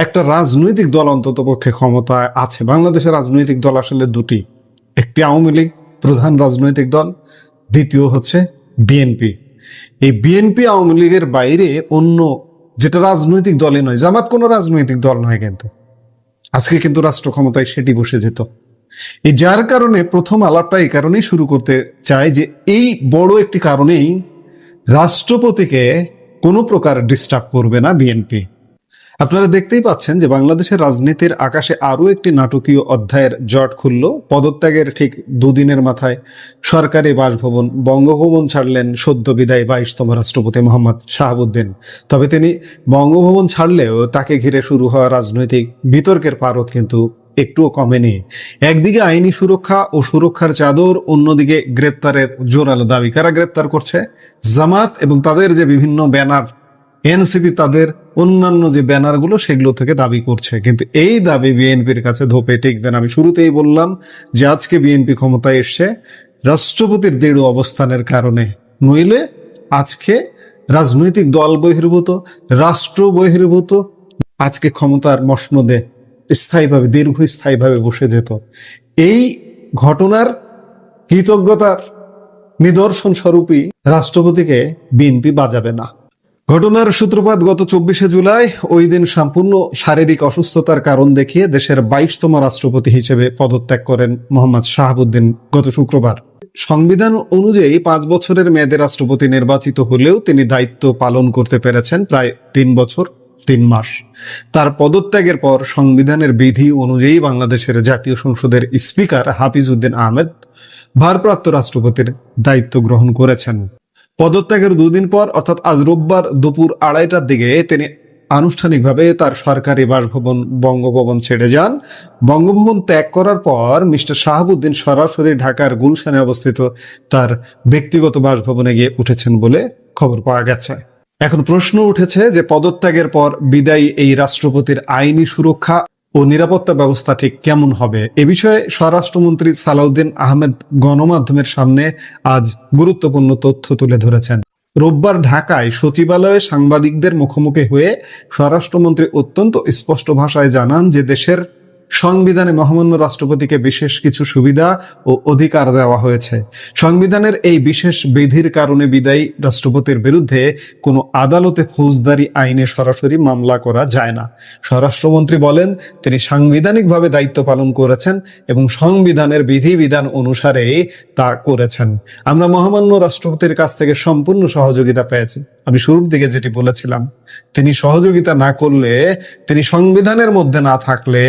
একটা রাজনৈতিক দল অন্তত পক্ষে ক্ষমতায় আছে। বাংলাদেশের রাজনৈতিক দল আসলে দুটি, একটি আওয়ামী লীগ প্রধান রাজনৈতিক দল, দ্বিতীয় হচ্ছে বিএনপি। এই বিএনপি আওয়ামী লীগের বাইরে অন্য যেটা রাজনৈতিক দলই নয়, জামাত কোনো রাজনৈতিক দল নয়, কিন্তু আজকে কিন্তু রাষ্ট্র ক্ষমতায় সেটি বসে যেত। এই যার কারণে প্রথম আলাপটা এই কারণেই শুরু করতে চাই যে এই বড় একটি কারণেই রাষ্ট্রপতিকে কোনো প্রকার ডিস্টার্ব করবে না বিএনপি। আপনারা দেখতেই পাচ্ছেন যে বাংলাদেশের রাজনীতির আকাশে আরো একটি নাটকীয় অধ্যায়ের জট খুলল। পদত্যাগের ঠিক দুদিনের মাথায় সরকারি বাসভবন বঙ্গভবন ছাড়লেন সদ্য বিদায়ী 22তম রাষ্ট্রপতি মোহাম্মদ শাহাবুদ্দিন। তবে তিনি বঙ্গভবন ছাড়লেও তাকে ঘিরে শুরু হওয়া রাজনৈতিক বিতর্কের পারদ কিন্তু একটুও কমেনি। একদিকে আইনি সুরক্ষা ও সুরক্ষার চাদর, অন্যদিকে গ্রেপ্তারের জোরালো দাবি। কারা গ্রেপ্তার করছে? জামাত এবং তাদের যে বিভিন্ন ব্যানার, এনসিপি তাদের অন্যান্য যে ব্যানারগুলো সেগুলো থেকে দাবি করছে, কিন্তু এই দাবি বিএনপির কাছে ধোপে টিকবে না। আমি শুরুতেই বললাম যে আজকে বিএনপি ক্ষমতায় এসছে রাষ্ট্রপতির দৃঢ় অবস্থানের কারণে, নইলে আজকে রাজনৈতিক দল বহির্ভূত, রাষ্ট্র বহির্ভূত আজকে ক্ষমতার মসনদে স্থায়ীভাবে, দীর্ঘস্থায়ীভাবে বসে যেত। এই ঘটনার কৃতজ্ঞতার নিদর্শন স্বরূপই রাষ্ট্রপতিকে বিএনপি বাজাবে না। ঘটনার সূত্রপাত গত 24শে জুলাই। ওই দিন সম্পূর্ণ শারীরিক অসুস্থতার কারণ দেখিয়ে দেশের 22তম রাষ্ট্রপতি হিসেবে পদত্যাগ করেন মোহাম্মদ শাহাবুদ্দিন গত শুক্রবার। সংবিধান অনুযায়ী 5 বছরের মেয়াদে রাষ্ট্রপতি নির্বাচিত হলেও তিনি দায়িত্ব পালন করতে পেরেছেন প্রায় 3 বছর 3 মাস। তার পদত্যাগের পর সংবিধানের বিধি অনুযায়ী বাংলাদেশের জাতীয় সংসদের স্পিকার হাফিজ উদ্দিন আহমেদ ভারপ্রাপ্ত রাষ্ট্রপতির দায়িত্ব গ্রহণ করেছেন। পদত্যাগের 2 দিন পর অর্থাৎ আজ রোববার দুপুর 2:30টার দিকে তিনি আনুষ্ঠানিকভাবে তার সরকারি বাসভবন বঙ্গভবন ছেড়ে যান। বঙ্গভবন ত্যাগ করার পর মিস্টার শাহাবুদ্দিন সরাসরি ঢাকার গুলশানে অবস্থিত তার ব্যক্তিগত বাসভবনে গিয়ে উঠেছেন বলে খবর পাওয়া গেছে। এখন প্রশ্ন উঠেছে যে পদত্যাগের পর বিদায়ী এই রাষ্ট্রপতির আইনি সুরক্ষা ও নিরাপত্তা ব্যবস্থা ঠিক কেমন হবে? এ বিষয়ে স্বরাষ্ট্রমন্ত্রী সালাউদ্দিন আহমেদ গণমাধ্যমের সামনে আজ গুরুত্বপূর্ণ তথ্য তুলে ধরেছেন। রোববার ঢাকায় সচিবালয়ে সাংবাদিকদের মুখোমুখি হয়ে স্বরাষ্ট্রমন্ত্রী অত্যন্ত স্পষ্ট ভাষায় জানান যে দেশের সংবিধানে মহামান্য রাষ্ট্রপতিকে বিশেষ কিছু সুবিধা ও অধিকার দেওয়া হয়েছে। সংবিধানের এই বিশেষ বিধির কারণে বিদায়ী রাষ্ট্রপতির বিরুদ্ধে কোনো আদালতে ফৌজদারি আইনে সরাসরি মামলা করা যায় না। স্বরাষ্ট্রমন্ত্রী বলেন তিনি সাংবিধানিকভাবে দায়িত্ব পালন করেছেন এবং সংবিধানের বিধিবিধান অনুসারে তা করেছেন। আমরা মহামান্য রাষ্ট্রপতির কাছ থেকে সম্পূর্ণ সহযোগিতা পেয়েছি। আমি শুরুর দিকে যেটি বলেছিলাম, তিনি সহযোগিতা না করলে, তিনি সংবিধানের মধ্যে না থাকলে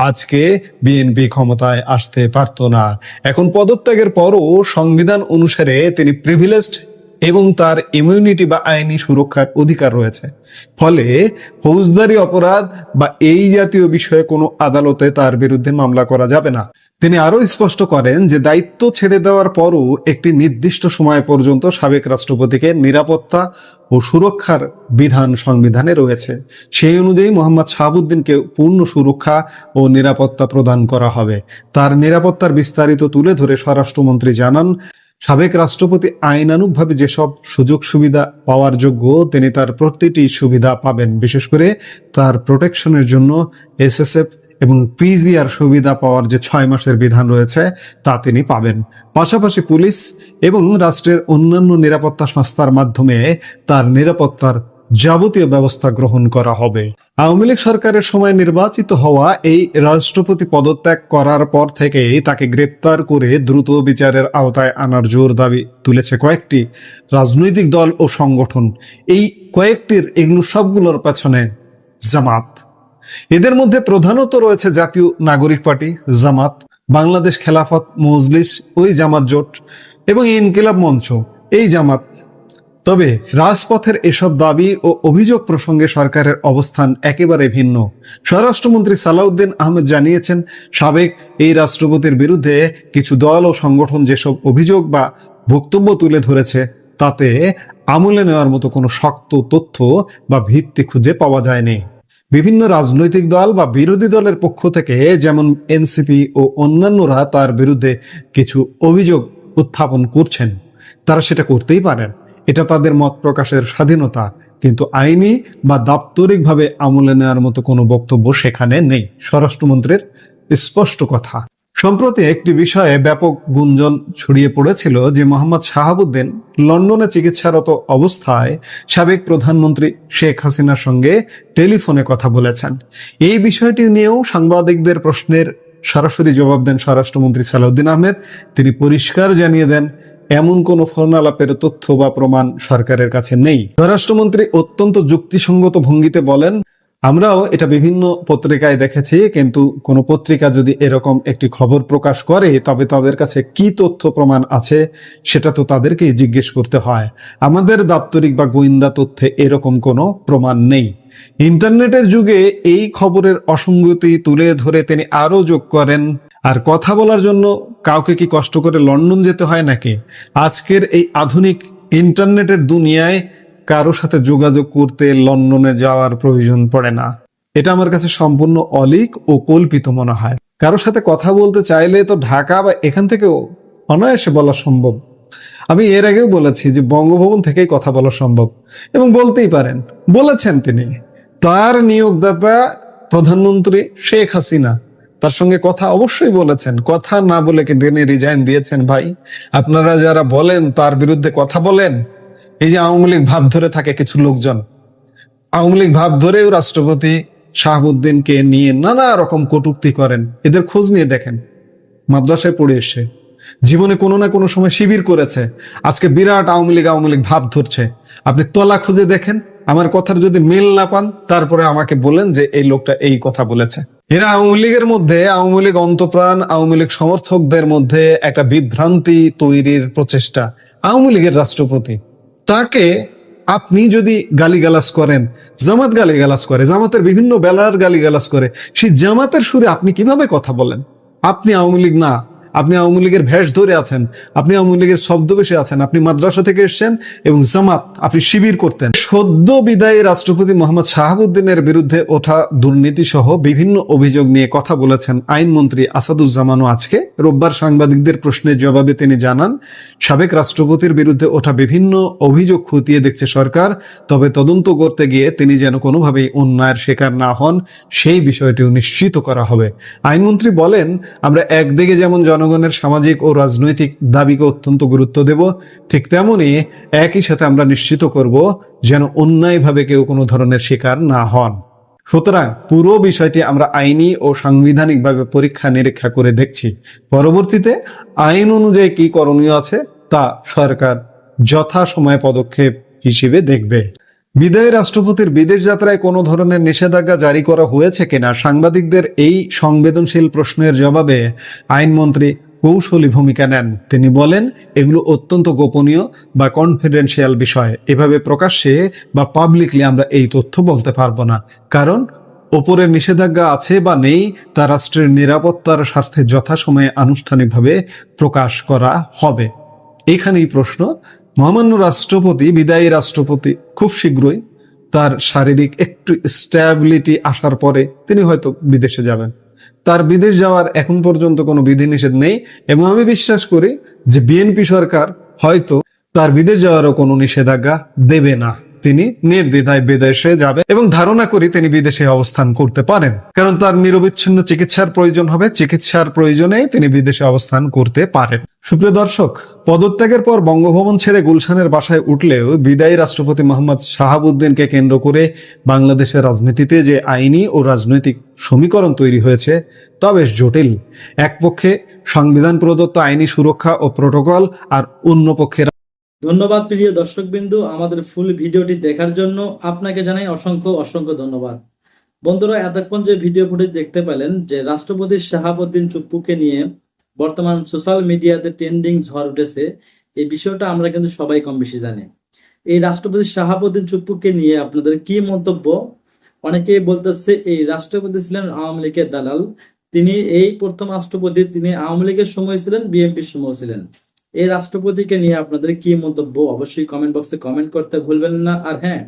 আজকে বিএনপি ক্ষমতায় আসতে পারত না। এখন পদত্যাগের পরও সংবিধান অনুসারে তিনি প্রিভিলেজড এবং তার ইমিউনিটি বা আইনি সুরক্ষার অধিকার রয়েছে। ফলে ফৌজদারি অপরাধ বা এই জাতীয় বিষয়ে কোনো আদালতে তার বিরুদ্ধে মামলা করা যাবে না। তিনি আরো স্পষ্ট করেন যে দায়িত্ব ছেড়ে দেওয়ার পরও একটি নির্দিষ্ট সময় পর্যন্ত সাবেক রাষ্ট্রপতিকে নিরাপত্তা ও সুরক্ষার বিধান সংবিধানে রয়েছে। সেই অনুযায়ী মোহাম্মদ শাহাবুদ্দিনকে পূর্ণ সুরক্ষা ও নিরাপত্তা প্রদান করা হবে। তার নিরাপত্তার বিস্তারিত তুলে ধরে স্বরাষ্ট্রমন্ত্রী জানান, সাবেক রাষ্ট্রপতি আইনানুগভাবে যেসব সুযোগ সুবিধা পাওয়ার যোগ্য তিনি তার প্রতিটি সুবিধা পাবেন। বিশেষ করে তার প্রোটেকশনের জন্য এসএসএফ এবং পিজিআর সুবিধা পাওয়ার যে 6 মাসের বিধান রয়েছে তা তিনি পাবেন। পাশাপাশি পুলিশ এবং রাষ্ট্রের অন্যান্য নিরাপত্তা সংস্থার মাধ্যমে তার নিরাপত্তার যাবতীয় ব্যবস্থা গ্রহণ করা হবে। আওয়ামী লীগ সরকারের সময় নির্বাচিত হওয়া এই রাষ্ট্রপতি পদত্যাগ করার পর থেকেই তাকে গ্রেপ্তার করে দ্রুত বিচারের আওতায় আনার জোর দাবি তুলেছে কয়েকটি রাজনৈতিক দল ও সংগঠন। এই কয়েকটির এগুলো সবগুলোর পেছনে জামাত। এদের মধ্যে প্রধানত রয়েছে জাতীয় নাগরিক পার্টি, জামাত, বাংলাদেশ খেলাফত মজলিস ওই জামাত জোট এবং ইনকিলাব মঞ্চ এই জামাত। তবে রাজপথের এসব দাবি ও অভিযোগ প্রসঙ্গে সরকারের অবস্থান একেবারে ভিন্ন। স্বরাষ্ট্রমন্ত্রী সালাউদ্দিন আহমেদ জানিয়েছেন, সাবেক এই রাষ্ট্রপতির বিরুদ্ধে কিছু দল ও সংগঠন যেসব অভিযোগ বা বক্তব্য তুলে ধরেছে তাতে আমলে নেওয়ার মতো কোনো শক্ত তথ্য বা ভিত্তি খুঁজে পাওয়া যায়নি। বিভিন্ন রাজনৈতিক দল বা বিরোধী দলের পক্ষ থেকে যেমন এনসিপি ও অন্যান্যরা তার বিরুদ্ধে কিছু অভিযোগ উত্থাপন করছেন, তারা সেটা করতেই পারেন, এটা তাদের মত প্রকাশের স্বাধীনতা, কিন্তু আইনি বা দাপ্তরিকভাবে আমলে নেওয়ার মতো কোনো বক্তব্য সেখানে নেই। স্বরাষ্ট্রমন্ত্রীর স্পষ্ট কথা। সম্প্রতি একটি বিষয়ে ব্যাপক গুঞ্জন ছড়িয়ে পড়েছিল যে মোহাম্মদ শাহাবুদ্দিন লন্ডনে চিকিৎসারত অবস্থায় সাবেক প্রধানমন্ত্রী শেখ হাসিনার সঙ্গে টেলিফোনে কথা বলেছেন। এই বিষয়টি নিয়েও সাংবাদিকদের প্রশ্নের সরাসরি জবাব দেন স্বরাষ্ট্রমন্ত্রী সালাউদ্দিন আহমেদ। তিনি পরিষ্কার জানিয়ে দেন, এমন কোনো ফোন আলাপের তথ্য বা প্রমাণ সরকারের কাছে নেই। স্বরাষ্ট্রমন্ত্রী অত্যন্ত যুক্তিসঙ্গত ভঙ্গিতে বলেন, আমরাও এটা বিভিন্ন পত্রিকায় দেখেছি, কিন্তু কোনো পত্রিকা যদি এরকম একটি খবর প্রকাশ করে তবে তাদের কাছে কি তথ্য প্রমাণ আছে সেটা তো তাদেরকেই জিজ্ঞেস করতে হয়। আমাদের দাপ্তরিক বা গোয়েন্দা তথ্যে এরকম কোনো প্রমাণ নেই। ইন্টারনেটের যুগে এই খবরের অসঙ্গতি তুলে ধরে তিনি আরো যোগ করেন, আর কথা বলার জন্য কাউকে কি কষ্ট করে লন্ডন যেতে হয় নাকি? আজকের এই আধুনিক ইন্টারনেটের দুনিয়ায় কারো সাথে যোগাযোগ করতে লন্ডনে যাওয়ার প্রয়োজন পড়ে না। এটা আমার কাছে সম্পূর্ণ অলীক ও কল্পিত মনে হয়। কারো সাথে কথা বলতে চাইলে তো ঢাকা বা এখান থেকেও অনায়াসে বলা সম্ভব। আমি এর আগেও বলেছি যে বঙ্গভবন থেকেই কথা বলা সম্ভব, এবং বলতেই পারেন, বলেছেন তিনি। তার নিয়োগদাতা প্রধানমন্ত্রী শেখ হাসিনা তার সঙ্গে কথা অবশ্যই বলেছেন। কথা না বলে কি তিনি রিজাইন দিয়েছেন? ভাই, আপনারা যারা বলেন তার বিরুদ্ধে কথা বলেন, এই যে আওয়ামী লীগ ভাব ধরে থাকে কিছু লোকজন, আওয়ামী লীগ ভাব ধরেও রাষ্ট্রপতি শাহাবুদ্দিনকে নিয়ে নানা রকম কটূক্তি করেন। এদের খোঁজ নিয়ে দেখেন, মাদ্রাসায় পড়ে এসে জীবনে কোনো না কোনো সময় শিবির করেছে, আজকে বিরাট আওয়ামী লীগ ভাব ধরছে। আপনি তলা খুঁজে দেখেন, আমার কথার যদি মিল না পান তারপরে আমাকে বলেন যে এই লোকটা এই কথা বলেছে। এরা আওয়ামী লীগের মধ্যে, আওয়ামী লীগ অন্তপ্রাণ আওয়ামী লীগ সমর্থকদের মধ্যে একটা বিভ্রান্তি তৈরির প্রচেষ্টা। আওয়ামী লীগের রাষ্ট্রপতি, তাকে আপনি যদি গালিগালাজ করেন, জামাত গালিগালাজ করে, জামাতের বিভিন্ন বেলার গালিগালাজ করে, সেই জামাতের সুরে আপনি কিভাবে কথা বলেন? আপনি আওয়ামী লীগ না, আপনি আওয়ামী লীগের ভেষ ধরে আছেন, আপনি আওয়ামী লীগের ছদ্মবেশে আছেন, আপনি মাদ্রাসা থেকে এসেছেন এবং জামাত আপনি শিবির করতেন। সদ্য বিদায়ী রাষ্ট্রপতি মোহাম্মদ শাহাবুদ্দিনের বিরুদ্ধে ওঠা দুর্নীতি সহ বিভিন্ন অভিযোগ নিয়ে কথা বলেছেন আইনমন্ত্রী আসাদুজ্জামানও। আজকে রোববার সাংবাদিকদের প্রশ্নের জবাবে তিনি জানান, সাবেক রাষ্ট্রপতির বিরুদ্ধে ওঠা বিভিন্ন অভিযোগ খতিয়ে দেখছে সরকার, তবে তদন্ত করতে গিয়ে তিনি যেন কোনোভাবেই অন্যায়ের শিকার না হন সেই বিষয়টিও নিশ্চিত করা হবে। আইনমন্ত্রী বলেন, আমরা একদিকে যেমন জনগণের সামাজিক ও রাজনৈতিক দাবিকে অত্যন্ত গুরুত্ব দেব, ঠিক তেমনি একই সাথে আমরা নিশ্চিত করব যেন অন্যায়ভাবে কেউ কোনো ধরনের শিকার না হন। সুতরাং পুরো বিষয়টি আমরা আইনি ও সাংবিধানিকভাবে পরীক্ষা নিরীক্ষা করে দেখছি। পরবর্তীতে আইন অনুযায়ী কি করণীয় আছে তা সরকার যথাসময়ে পদক্ষেপ হিসেবে দেখবে। বিদায়ী রাষ্ট্রপতির বিদেশ যাত্রায় কোনো ধরনের নিষেধাজ্ঞা জারি করা হয়েছে কিনা সাংবাদিকদের এই সংবেদনশীল প্রশ্নের জবাবে আইনমন্ত্রী কৌশলী ভূমিকা নেন। তিনি বলেন, এগুলো অত্যন্ত গোপনীয় বা কনফিডেন্সিয়াল বিষয়, এভাবে প্রকাশ্যে বা পাবলিকলি আমরা এই তথ্য বলতে পারবো না, কারণ ওপরের নিষেধাজ্ঞা আছে বা নেই তা রাষ্ট্রের নিরাপত্তার স্বার্থে যথাসময়ে আনুষ্ঠানিকভাবে প্রকাশ করা হবে। এখানেই প্রশ্ন, মহামান্য রাষ্ট্রপতি, বিদায়ী রাষ্ট্রপতি খুব শীঘ্রই তার শারীরিক একটু স্ট্যাবিলিটি আসার পরে তিনি হয়তো বিদেশে যাবেন। তার বিদেশ যাওয়ার এখন পর্যন্ত কোনো বিধিনিষেধ নেই এবং আমি বিশ্বাস করি যে বিএনপি সরকার হয়তো তার বিদেশ যাওয়ারও কোনো নিষেধাজ্ঞা দেবে না। তিনি নির্দ্বিধায় বিদেশে যাবে এবং ধারণা করি তিনি বিদেশে অবস্থান করতে পারেন, কারণ তার নিরবিচ্ছিন্ন চিকিৎসার প্রয়োজন হবে। চিকিৎসার প্রয়োজনে তিনি বিদেশে অবস্থান করতে পারেন। সুপ্রিয় দর্শক, পদত্যাগের পর বঙ্গভবন ছেড়ে গুলশানের বাসায় উঠলেও বিদায়ী রাষ্ট্রপতি মোহাম্মদ শাহাবুদ্দিনকে কেন্দ্র করে বাংলাদেশের রাজনীতিতে যে আইনি ও রাজনৈতিক সমীকরণ তৈরি হয়েছে তা বেশ জটিল। এক পক্ষে সংবিধান প্রদত্ত আইনি সুরক্ষা ও প্রোটোকল, আর অন্য পক্ষে ধন্যবাদ প্রিয় দর্শকবিন্দু, আমাদের ফুল ভিডিওটি দেখার জন্য আপনাকে জানাই অসংখ্য অসংখ্য ধন্যবাদ। বন্ধুরা, এতক্ষণ যে ভিডিও ফুটেজ দেখতে পেলেন যে রাষ্ট্রপতি শাহাবুদ্দিন চুপ্পুকে নিয়ে বর্তমান সোশ্যাল মিডিয়াতে ট্রেন্ডিং ঝড় উঠেছে, এই বিষয়টা আমরা কিন্তু সবাই কম বেশি জানি। এই রাষ্ট্রপতি শাহাবুদ্দিন চুপ্পুকে নিয়ে আপনাদের কি মন্তব্য? অনেকেই বলতেছে এই রাষ্ট্রপতি ছিলেন আওয়ামী লীগের দালাল, তিনি এই প্রথম রাষ্ট্রপতি, তিনি আওয়ামী লীগের সময় ছিলেন, বিএনপির সময় ছিলেন। এই রাষ্ট্রপতিকে নিয়ে আপনাদের কি মন্তব্য অবশ্যই কমেন্ট বক্সে কমেন্ট করতে ভুলবেন না। আর হ্যাঁ,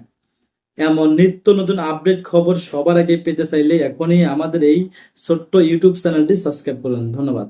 এমন নিত্য নতুন আপডেট খবর সবার আগে পেতে চাইলে এখনই আমাদের এই ছোট্ট ইউটিউব চ্যানেলটি সাবস্ক্রাইব করুন। ধন্যবাদ।